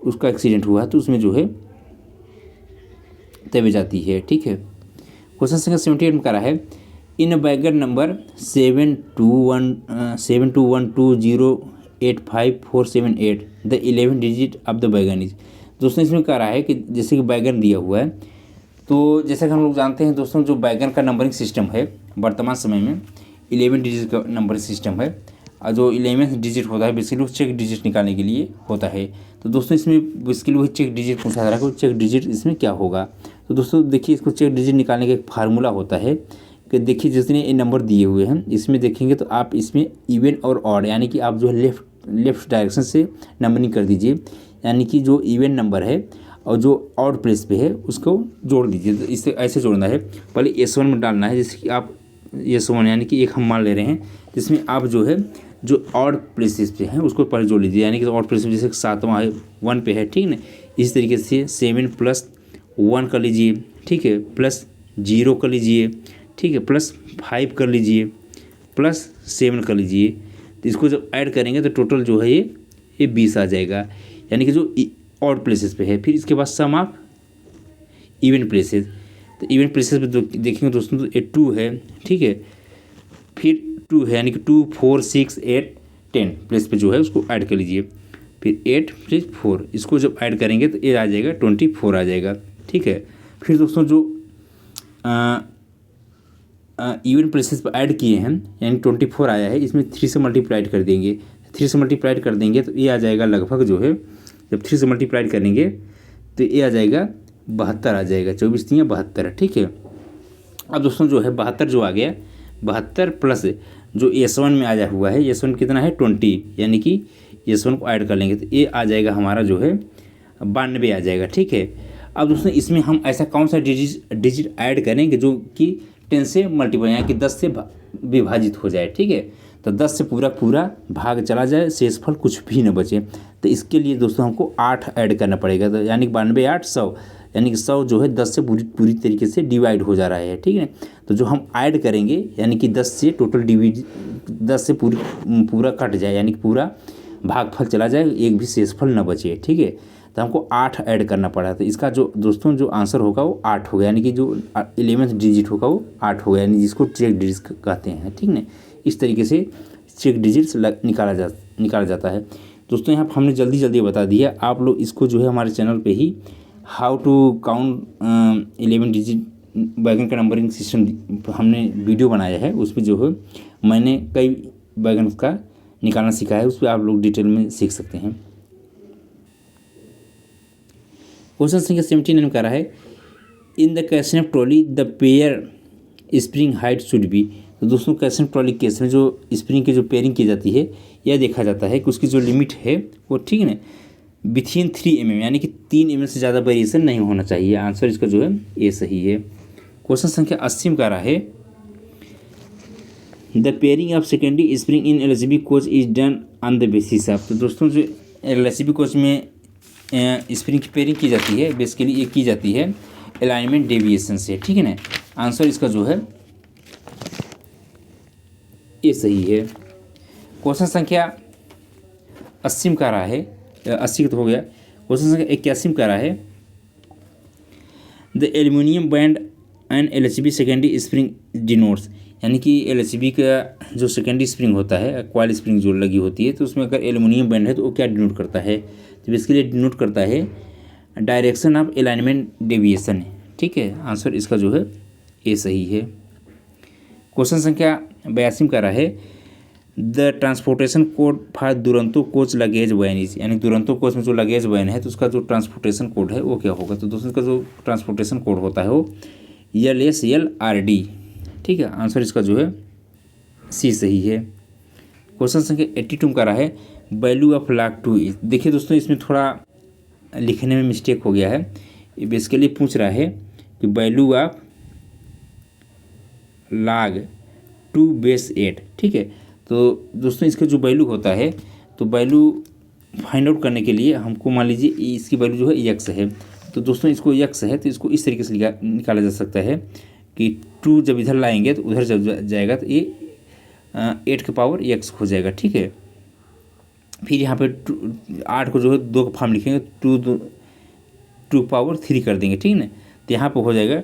Speaker 1: उसका एक्सीडेंट हुआ है तो उसमें जो है तब जाती है, ठीक है। क्वेश्चन संख्या 78 में करा है in wagon number 7212085478 the 11 digit of the wagon is. दोस्तों इसमें कह रहा है कि जैसे कि वैगन दिया हुआ है, तो जैसा कि हम लोग जानते हैं दोस्तों जो वैगन का नंबरिंग सिस्टम है वर्तमान समय में 11 डिजिट का नंबरिंग सिस्टम है और जो 11th डिजिट होता है बेसिकली वो चेक डिजिट निकालने के लिए होता है। तो दोस्तों इसमें बेसिकली वही चेक डिजिट पूछा जा रहा है कि चेक डिजिट इसमें क्या होगा। तो दोस्तों देखिए इसको चेक डिजिट निकालने का एक फार्मूला होता है कि देखिए जितने ये नंबर दिए हुए हैं इसमें देखेंगे तो आप इसमें इवन और ऑड यानी कि आप जो है लेफ्ट डायरेक्शन से नंबरिंग कर दीजिए, यानी कि जो इवन नंबर है और जो ऑड प्लेस पे है उसको जोड़ दीजिए। तो इससे ऐसे जोड़ना है, पहले S1 में डालना है, जैसे कि आप S1 यानी कि एक हम मान ले रहे हैं जिसमें आप जो है जो ऑड प्लेसेस पे हैं उसको पहले जोड़ लीजिए, यानी कि ऑड प्लेस में जैसे 7वां है 1 पे है, ठीक ना, इस तरीके से 7 + 1 कर लीजिए, ठीक है, +0 कर लीजिए, ठीक है, +5 कर लीजिए, +7 कर लीजिए। तो इसको जब ऐड करेंगे तो टोटल जो है ये 20 आ जाएगा, यानी कि जो ऑड प्लेसेस पे है। फिर इसके बाद सम ऑफ इवन प्लेसेस, तो इवन प्लेसेस पे देखेंगे दोस्तों तो ये 2 है, ठीक है, फिर 2 है यानी कि 2 4 6 8 10 प्लेस पे जो है उसको ऐड कर लीजिए, फिर 8 फिर 4 इसको जब ऐड करेंगे तो ये आ जाएगा 24 आ जाएगा, ठीक है। फिर दोस्तों जो इवन प्लेसेस पर ऐड किए हैं यानी 24 आया है, इसमें 3 से मल्टीप्लाइड कर देंगे, 3 से मल्टीप्लाइड कर देंगे तो ये आ जाएगा लगभग जो है, जब 3 से मल्टीप्लाइड करेंगे तो ये आ जाएगा 72 आ जाएगा, 24 3 72, ठीक है। अब दोस्तों जो है 72 जो आ गया, 72 प्लस जो S1 में आया हुआ है, S1 कितना है 20, यानी कि S1 को ऐड कर लेंगे तो ये आ जाएगा हमारा जो है 92 आ जाएगा, ठीक है। अब दोस्तों इसमें हम ऐसा कौन सा डिजिट ऐड करेंगे जो कि 10 से मल्टीप्लाई यानी कि 10 से विभाजित हो जाए, ठीक है, तो 10 से पूरा भाग चला जाए, शेषफल कुछ भी न बचे। तो इसके लिए दोस्तों हमको 8 ऐड करना पड़ेगा, तो यानी कि 92 8 100, यानी कि 100 जो है 10 से पूरी तरीके से डिवाइड हो जा रहा है, ठीक है। तो जो हम ऐड करेंगे यानी कि 10 से टोटल 10 से पूरा कट जाए, यानी कि पूरा भागफल चला जाए, एक भी शेषफल न बचे, ठीक है। तो हमको 8 ऐड करना पड़ा। तो इसका जो दोस्तों जो आंसर होगा वो 8 होगा, यानी कि जो 11th डिजिट होगा वो 8 होगा, यानी जिसको चेक डिजिट कहते हैं, ठीक ना। इस तरीके से चेक डिजिट्स निकाला जाता है। दोस्तों यहाँ पर हमने जल्दी जल्दी बता दिया, आप लोग इसको जो है हमारे चैनल पे ही how to count 11 digit wagon का नंबरिंग सिस्टम हमने वीडियो बनाया है, उसमें जो है मैंने कई वैगन का निकालना सिखाया है, उस पर आप लोग डिटेल में सीख सकते हैं। क्वेश्चन संख्या 79 कह रहा है in the casnub trolley the pair spring height should be. तो दोस्तों कैशन ट्रॉली केस में जो स्प्रिंग की जो पेयरिंग की जाती है, यह देखा जाता है कि उसकी जो लिमिट है वो, ठीक है ना, विथिन 3 mm, यानी कि 3 mm से ज़्यादा वेरिएशन नहीं होना चाहिए। आंसर इसका जो है ये सही है। क्वेश्चन संख्या 80 कह रहा है the pairing of secondary spring in LHB coach is done on the basis of. तो दोस्तों जो एलएचबी कोच में स्प्रिंग की पेयरिंग की जाती है, बेसिकली ये की जाती है अलाइनमेंट डेविएशन से, ठीक है ना। आंसर इसका जो है ये सही है। क्वेश्चन संख्या 80 का रहा है, 80 तो हो गया। क्वेश्चन संख्या 81 का रहा है the aluminium band and LHB secondary spring denotes, यानी कि एलएचबी का जो सेकेंडरी स्प्रिंग होता है, क्वाइल स्प्रिंग जो लगी होती है, तो उसमें अगर एल्यूमिनियम बैंड है तो वो क्या डिनोट करता है, तो इसके लिए डिनोट करता है डायरेक्शन ऑफ अलाइनमेंट डेविएशन, ठीक है। आंसर इसका जो है ये सही है। क्वेश्चन संख्या 82 का रहा है the transportation code for Duronto coach luggage van is, यानी दुरंतो कोच में जो लगेज वैन है तो उसका जो ट्रांसपोर्टेशन कोड है वो क्या होगा। तो दोस्तों इसका जो ट्रांसपोर्टेशन कोड होता है वो LSLRD, ठीक है। आंसर इसका जो है सी सही है। क्वेश्चन संख्या 82 का रहा है वैल्यू ऑफ log 2 इज। देखिए दोस्तों इसमें थोड़ा लिखने में मिस्टेक हो गया है, ये बेसिकली पूछ रहा है कि वैल्यू ऑफ log 2 बेस 8, ठीक है। तो दोस्तों इसका जो वैल्यू होता है, तो वैल्यू फाइंड आउट करने के लिए हमको मान लीजिए इसकी वैल्यू जो है x है, तो दोस्तों इसको x है तो इसको इस तरीके से निकाला जा सकता है कि 2 जब इधर लाएंगे तो उधर जब जाएगा तो ये 8 के पावर x हो जाएगा, ठीक है। फिर यहाँ पे 8 को जो है 2 का फॉर्म लिखेंगे, 2 पावर 3 कर देंगे, ठीक है ना। तो यहाँ पर हो जाएगा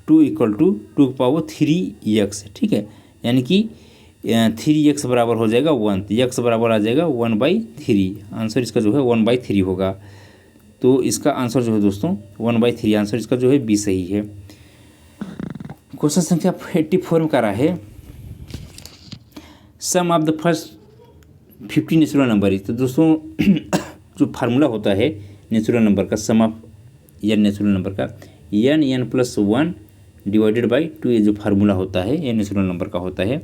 Speaker 1: 2 = 2 के पावर 3x, ठीक है। यानी कि 3x बराबर हो जाएगा 1, तो x बराबर आ जाएगा 1/3। आंसर इसका जो है 1/3 होगा। तो इसका आंसर जो है दोस्तों 1/3, आंसर इसका जो है बी सही है। क्वेश्चन संख्या 84 में कर रहा है sum of the first 50 natural number is. तो दोस्तों जो फार्मूला होता है नेचुरल नंबर का, sum of n natural number का, n+1 डिवाइडेड बाई 2, ये जो फार्मूला होता है ये नेचुरल नंबर का होता है।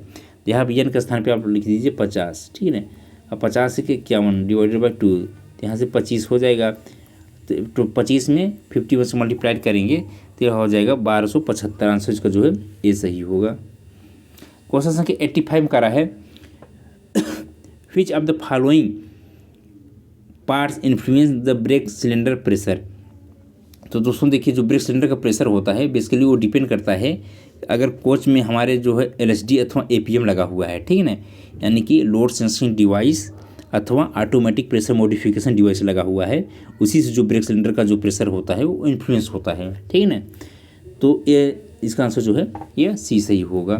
Speaker 1: यहाँ पे n के स्थान पे आप लिख दीजिए 50, ठीक है ना। अब 50 से 51 डिवाइडेड बाई 2, तो यहाँ से 25 हो जाएगा। तो 25 में 51 से मल्टीप्लाई करेंगे तो यह हो जाएगा 1275। आंसर इसका जो है ये सही होगा। क्वेश्चन संख्या 85 का रहा है which of the following parts influence the brake cylinder pressure. तो दोस्तों देखिए जो ब्रेक सिलेंडर का प्रेशर होता है बेसिकली वो डिपेंड करता है अगर कोच में हमारे जो है LSD अथवा APM लगा हुआ है, ठीक है ना, यानी कि लोड सेंसिंग डिवाइस अथवा ऑटोमेटिक प्रेशर मॉडिफिकेशन डिवाइस लगा हुआ है, उसी से जो ब्रेक सिलेंडर का जो प्रेशर होता है वो इन्फ्लुएंस होता है, ठीक है ना। तो ये इसका आंसर जो है ये सी सही होगा।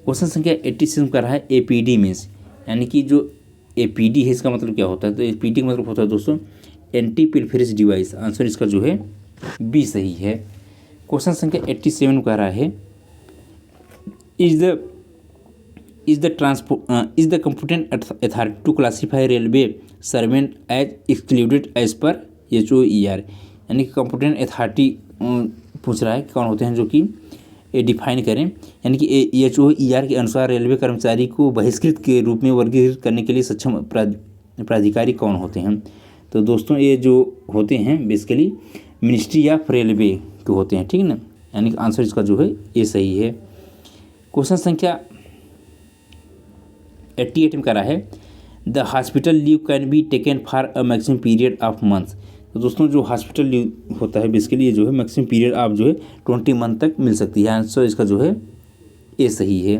Speaker 1: क्वेश्चन संख्या 86 का रहा है APD मीन्स, यानी कि जो APD है इसका मतलब क्या होता है। तो APD का मतलब होता है दोस्तों एंटी पिल्फेरस डिवाइस। आंसर इसका जो है बी सही है। क्वेश्चन संख्या 87 कह रहा है is the competent authority to classify railway servant as excluded as per HOER, यानी कि कंपिटेंट अथॉरिटी पूछ रहा है कि कौन होते हैं जो कि ये डिफाइन करें, यानी कि HOER के अनुसार रेलवे कर्मचारी को बहिष्कृत के रूप में वर्गीकृत करने के लिए सक्षम प्राधिकारी कौन होते हैं। तो दोस्तों ये जो होते हैं बेसिकली मिनिस्ट्री ऑफ रेलवे के होते हैं, ठीक है ना, यानी कि आंसर इसका जो है ये सही है। क्वेश्चन संख्या 88 में करा है the hospital leave can be taken for a maximum period of months. तो दोस्तों जो हॉस्पिटल लीव होता है बेसिकली ये जो है मैक्सिमम पीरियड आप जो है 20 मंथ तक मिल सकती है। आंसर इसका जो है ये सही है।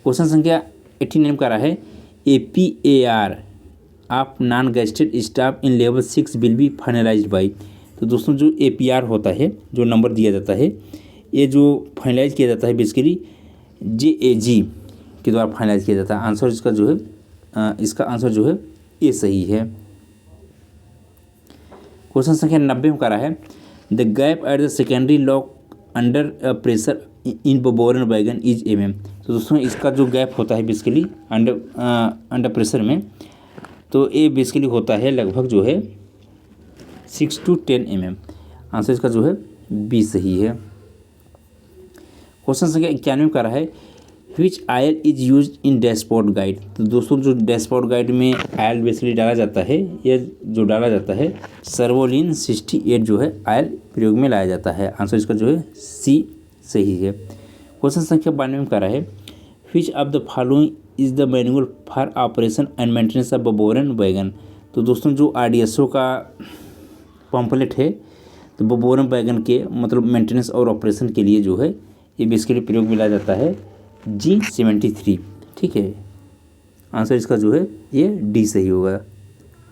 Speaker 1: क्वेश्चन संख्या 89 में करा है APAR of non gazetted staff in level 6 will be finalised by. तो दोस्तों जो APR होता है, जो नंबर दिया जाता है, ये जो फाइनलाइज किया जाता है बेसिकली JAG के द्वारा फाइनलाइज किया जाता है। आंसर इसका जो है इसका आंसर जो है ये सही है। क्वेश्चन संख्या 90 में करा है the gap at the secondary lock under pressure in boron wagon is mm। तो दोस्तों इसका जो गैप होता है बेसिकली अंडर प्रेशर में, तो ये बेसिकली होता है लगभग जो है 6 to 10 mm। आंसर इसका जो है बी सही है। क्वेश्चन संख्या 91 में करा है which oil is use in dashboard guide. तो दोस्तों जो डैशबोर्ड गाइड में आयल बेसिकली डाला जाता है, यह जो डाला जाता है सर्वोलिन 68 जो है आयल प्रयोग में लाया जाता है। आंसर इसका जो है सी सही है। क्वेश्चन संख्या 92 में करा है which of the following is the manual for operation and maintenance of boron wagon. तो दोस्तों जो RDSO का पम्पलेट है, तो बोरन वैगन के मतलब मेंटेनेंस और ऑपरेशन के लिए जो है ये बेसिकली प्रयोग में लाया जाता है G73। ठीक है, आंसर इसका जो है ये डी सही होगा।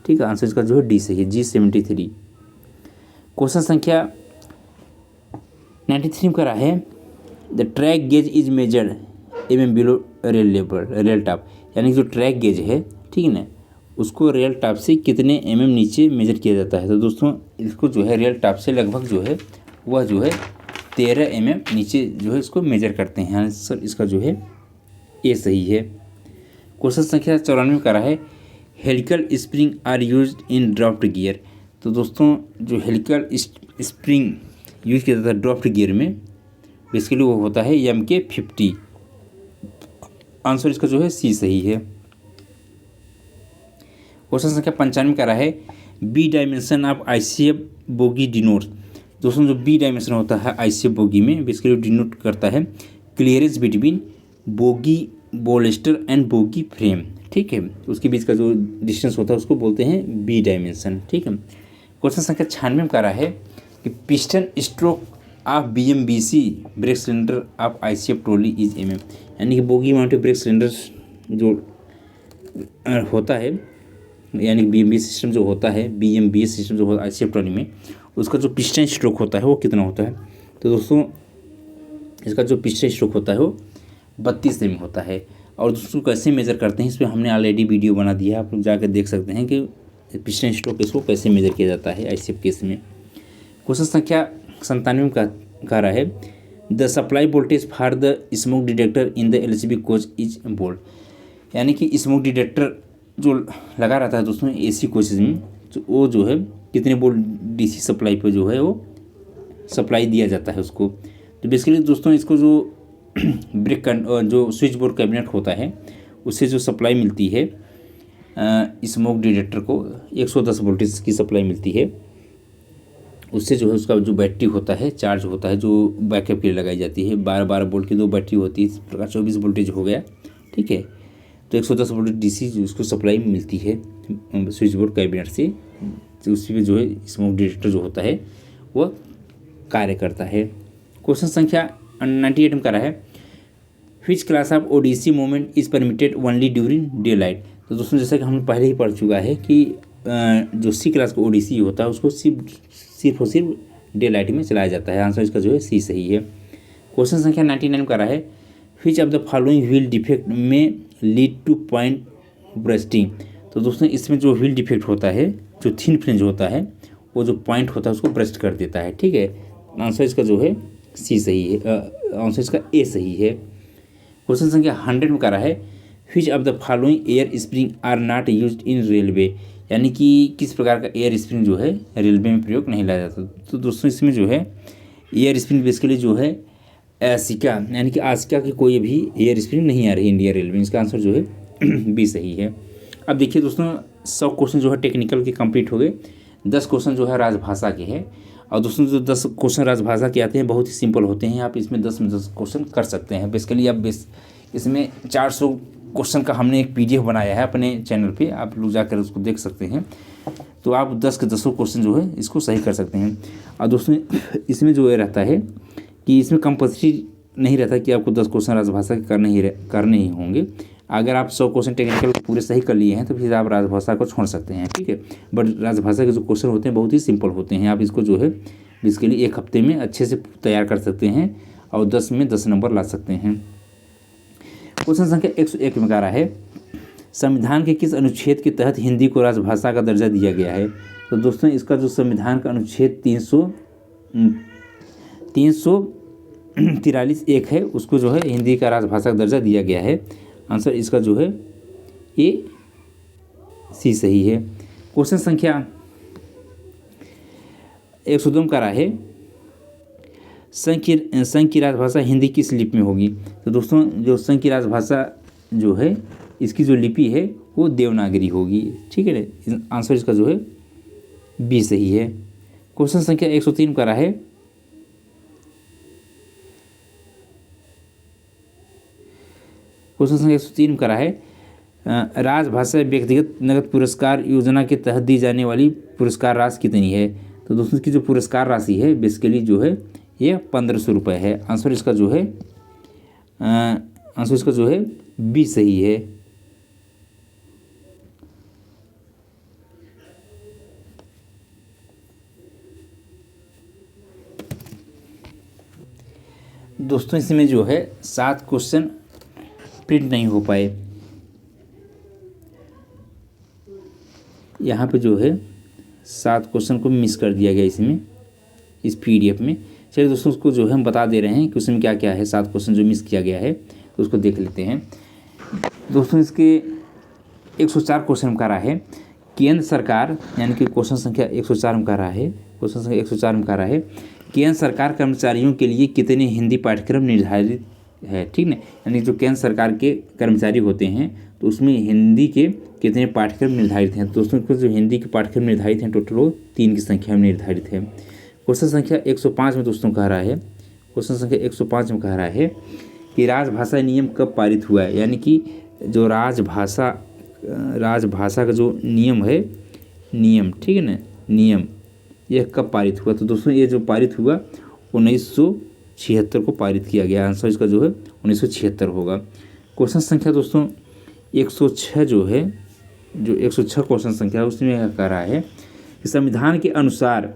Speaker 1: ठीक है, आंसर इसका जो है डी सही है, G73। क्वेश्चन संख्या 93 में करा है the track gauge is measured mm below rail level rail top. यानी जो ट्रैक गेज है, ठीक है ना, उसको रेल टॉप से कितने mm नीचे मेजर किया जाता है। तो दोस्तों इसको जो है रेल टॉप से लगभग जो है वह जो है 13 mm नीचे जो है इसको मेजर करते हैं। आंसर इसका जो है ये सही है। क्वेश्चन संख्या 94 में करा है helical spring are used in draft gear. तो दोस्तों जो हेलिकल स्प्रिंग यूज किया जाता है ड्राफ्ट गियर में, बेसिकली वो होता है MK50। आंसर इसका जो है सी सही है। क्वेश्चन संख्या 95 में करा है B dimension of ICF bogie denotes. दोस्तों जो बी डायमेंशन होता है ICF बोगी में, बेसिकली डिनोट करता है clearance between bogie bolster and bogie frame. ठीक है, उसके बीच का जो डिस्टेंस होता है उसको बोलते हैं बी डायमेंशन। ठीक है, क्वेश्चन संख्या 96 में करा है कि piston stroke of BMBC brake cylinder of ICF trolley is mm। यानी कि बोगी माउंटेड ब्रेक सिलेंडर जो होता है, यानी BMBS सिस्टम जो होता है, BMBS सिस्टम जो होता है ICF ट्रॉली में, उसका जो पिस्टन स्ट्रोक होता है वो कितना होता है। तो दोस्तों इसका जो पिस्टन स्ट्रोक होता है वो 32 mm होता है। और दोस्तों कैसे मेज़र करते हैं इस पर हमने ऑलरेडी वीडियो बना दिया है, आप लोग जाकर देख सकते हैं कि पिस्टन स्ट्रोक इसको कैसे मेज़र किया जाता है ICF केस में। क्वेश्चन संख्या 97 का कह रहा है the supply voltage for the smoke detector in the LCB coach is bold. यानी कि स्मोक डिटेक्टर जो लगा रहता है दोस्तों AC कोचेज में, तो वो जो है कितने वोल्ट DC सप्लाई पे जो है वो सप्लाई दिया जाता है उसको। तो बेसिकली दोस्तों इसको जो ब्रेक जो स्विच बोर्ड कैबिनेट होता है उससे जो सप्लाई मिलती है स्मोक डिटेक्टर को 110 वोल्टेज की सप्लाई मिलती है। उससे जो है उसका जो बैटरी होता है चार्ज होता है, जो बैकअप के लिए लगाई जाती है। 12 वोल्ट की 2 बैटरी होती है, इस प्रकार 24 वोल्टेज हो गया। ठीक है, तो 110 वोल्ट DC जो उसको सप्लाई मिलती है स्विच बोर्ड कैबिनेट से, तो उसी में जो है स्मोक डिटेक्टर जो होता है वह कार्य करता है। क्वेश्चन संख्या 98 में करा है which class of ODC movement is permitted only during day light. तो दोस्तों जैसा कि हमने पहले ही पढ़ चुका है कि जो C क्लास का ODC होता है उसको सिर्फ और सिर्फ डे लाइट में चलाया जाता है। आंसर इसका जो है सी सही है। क्वेश्चन संख्या 99 में करा है which of the following wheel defect में लीड टू पॉइंट ब्रस्टिंग। तो दोस्तों इसमें जो व्हील डिफेक्ट होता है, जो थिन फ्रिंज होता है, वो जो पॉइंट होता है उसको ब्रस्ट कर देता है। ठीक है, आंसर इसका जो है सी सही है, आंसर इसका ए सही है। क्वेश्चन संख्या 100 में करा है which of the following air spring are not used in railway. यानी कि किस प्रकार का एयर स्प्रिंग जो है रेलवे में प्रयोग नहीं लाया जाता। तो दोस्तों इसमें जो है एयर स्प्रिंग बेसिकली जो है आसिका, यानी कि आसिका की कोई भी एयर स्प्रिंग नहीं आ रही इंडिया रेलवे में। इसका आंसर जो है बी सही है। अब देखिए दोस्तों 100 क्वेश्चन जो है टेक्निकल के कंप्लीट हो गए, 10 क्वेश्चन जो है राजभाषा के हैं। और दोस्तों जो 10 क्वेश्चन राजभाषा के आते हैं बहुत ही सिंपल होते हैं, आप इसमें 10 में 10 क्वेश्चन कर सकते हैं। बेसिकली आप इसमें 400 क्वेश्चन का हमने एक PDF बनाया है अपने चैनल पे, आप लोग जाकर उसको देख सकते हैं। तो आप 10 के 10 क्वेश्चन जो है इसको सही कर सकते हैं। और दोस्तों इसमें जो ये रहता है कि इसमें कंपल्सरी नहीं रहता कि आपको 10 क्वेश्चन राजभाषा के करने ही होंगे। अगर आप 100 क्वेश्चन टेक्निकल पूरे सही कर लिए हैं तो फिर आप राजभाषा को छोड़ सकते हैं, ठीक है। बट राजभाषा के जो क्वेश्चन होते हैं बहुत ही सिंपल होते हैं, आप इसको जो है इसके लिए 1 हफ्ते में अच्छे से तैयार कर सकते हैं और 10 में 10 नंबर ला सकते हैं। क्वेश्चन संख्या 101 में कह रहा है, संविधान के किस अनुच्छेद के तहत हिंदी को राजभाषा का दर्जा दिया गया है। तो दोस्तों इसका जो संविधान का अनुच्छेद 343(1) है, उसको जो है हिंदी का राजभाषा का दर्जा दिया गया है। आंसर इसका जो है ए सी सही है। क्वेश्चन संख्या 102 में कह रहा है, संघ की राजभाषा हिंदी किस लिपि में होगी। तो दोस्तों जो संघ की राजभाषा जो है इसकी जो लिपि है वो देवनागरी होगी, ठीक है। आंसर इसका जो है बी सही है। क्वेश्चन संख्या 103 कह रहा है, क्वेश्चन संख्या 103 कह रहा है, राजभाषा व्यक्तिगत नगद पुरस्कार योजना के तहत दी जाने वाली पुरस्कार राशि कितनी है। तो दोस्तों इसकी जो पुरस्कार राशि है बेसिकली जो है ये 1500 रुपये है। आंसर इसका जो है बी सही है। दोस्तों इसमें जो है 7 क्वेश्चन प्रिंट नहीं हो पाए, यहाँ पे जो है 7 क्वेश्चन को मिस कर दिया गया इसमें, इस पीडीएफ में। चलिए दोस्तों उसको जो है हम बता दे रहे हैं कि उसमें क्या क्या है, 7 क्वेश्चन जो मिस किया गया है तो उसको देख लेते हैं। दोस्तों इसके 104 क्वेश्चन में कह रहा है, केंद्र सरकार यानी कि क्वेश्चन संख्या 104 में कह रहा है, क्वेश्चन संख्या 104 में कह रहा है, केंद्र सरकार कर्मचारियों के लिए कितने हिंदी पाठ्यक्रम निर्धारित है, ठीक ना। यानी जो केंद्र सरकार के कर्मचारी होते हैं तो उसमें हिंदी के कितने पाठ्यक्रम निर्धारित हैं। दोस्तों कुछ जो हिंदी के पाठ्यक्रम निर्धारित हैं टोटल वो 3 की संख्या में निर्धारित है। क्वेश्चन संख्या 105 में दोस्तों कह रहा है, क्वेश्चन संख्या 105 में कह रहा है कि राजभाषा नियम कब पारित हुआ है। यानी कि जो राजभाषा का जो नियम है, नियम, ठीक है ना, नियम यह कब पारित हुआ। तो दोस्तों ये जो पारित हुआ 1976 को पारित किया गया। आंसर इसका जो है 1976 होगा। क्वेश्चन संख्या दोस्तों 106 जो है, जो 106 क्वेश्चन संख्या है उसमें कह रहा है कि संविधान के अनुसार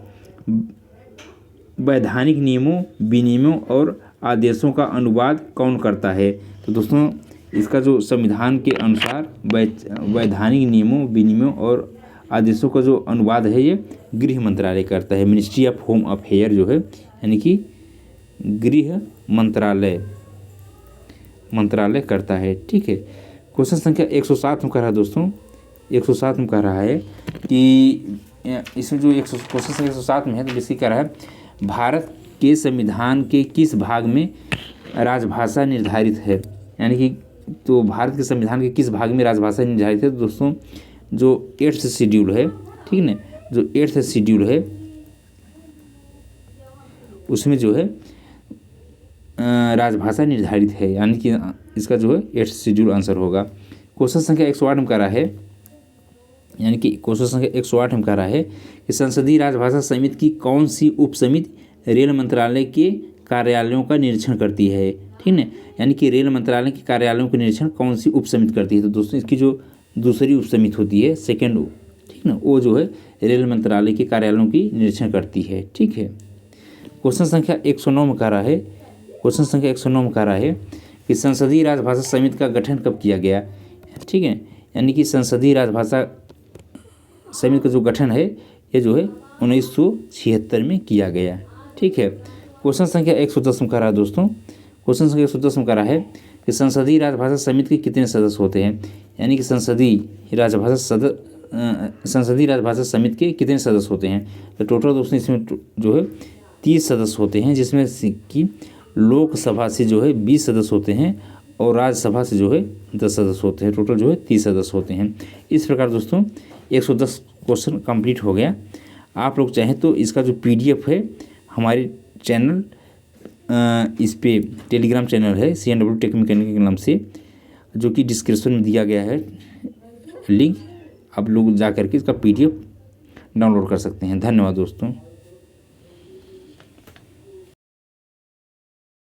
Speaker 1: वैधानिक नियमों, विनियमों और आदेशों का अनुवाद कौन करता है। तो दोस्तों इसका जो संविधान के अनुसार वैधानिक नियमों, विनियमों और आदेशों का जो अनुवाद है ये गृह मंत्रालय करता है। मिनिस्ट्री ऑफ होम अफेयर जो है यानी कि गृह मंत्रालय करता है, ठीक है। क्वेश्चन संख्या 107 में कह रहा है दोस्तों, 107 में कह रहा है कि इसमें जो क्वेश्चन संख्या 107 में है तो जिसकी कह रहा है, भारत के संविधान के किस भाग में राजभाषा निर्धारित है। यानी कि तो भारत के संविधान के किस भाग में राजभाषा निर्धारित है। तो दोस्तों जो 8th शेड्यूल है, ठीक है ना, जो 8th शेड्यूल है उसमें जो है राजभाषा निर्धारित है, यानी कि इसका जो है 8th शेड्यूल आंसर होगा। क्वेश्चन संख्या 108 में कह रहा है, यानी कि क्वेश्चन संख्या 108 में कह रहा है कि संसदीय राजभाषा समिति की कौन सी उप समिति रेल मंत्रालय के कार्यालयों का निरीक्षण करती है, ठीक है। यानी कि रेल मंत्रालय के कार्यालयों का निरीक्षण कौन सी उप समिति करती है। तो दोस्तों इसकी जो दूसरी उप समिति होती है, सेकेंड, ठीक ना, वो जो है रेल मंत्रालय के कार्यालयों की निरीक्षण करती है, ठीक है। क्वेश्चन संख्या 109 में कह रहा है, क्वेश्चन संख्या 109 में कह रहा है कि संसदीय राजभाषा समिति का गठन कब किया गया, ठीक है। यानी कि संसदीय राजभाषा समिति का जो गठन है ये जो है 1976 में किया गया, ठीक है। क्वेश्चन संख्या 110 में कह रहा है दोस्तों, क्वेश्चन संख्या 110 में कह रहा है कि संसदीय राजभाषा समिति के कितने सदस्य होते हैं। यानी कि संसदीय राजभाषा समिति के कितने सदस्य होते हैं। तो टोटल दोस्तों इसमें जो है 30 सदस्य होते हैं, जिसमें कि लोकसभा से जो है 20 सदस्य होते हैं और राज्यसभा से जो है 10 सदस्य होते हैं। टोटल जो है 30 सदस्य होते हैं। इस प्रकार दोस्तों 110 क्वेश्चन कंप्लीट हो गया। आप लोग चाहें तो इसका जो PDF है हमारे चैनल, इस पे टेलीग्राम चैनल है CNW टेक मैकेनिक के नाम से, जो कि डिस्क्रिप्शन में दिया गया है लिंक, आप लोग जा करके इसका PDF डाउनलोड कर सकते हैं। धन्यवाद दोस्तों।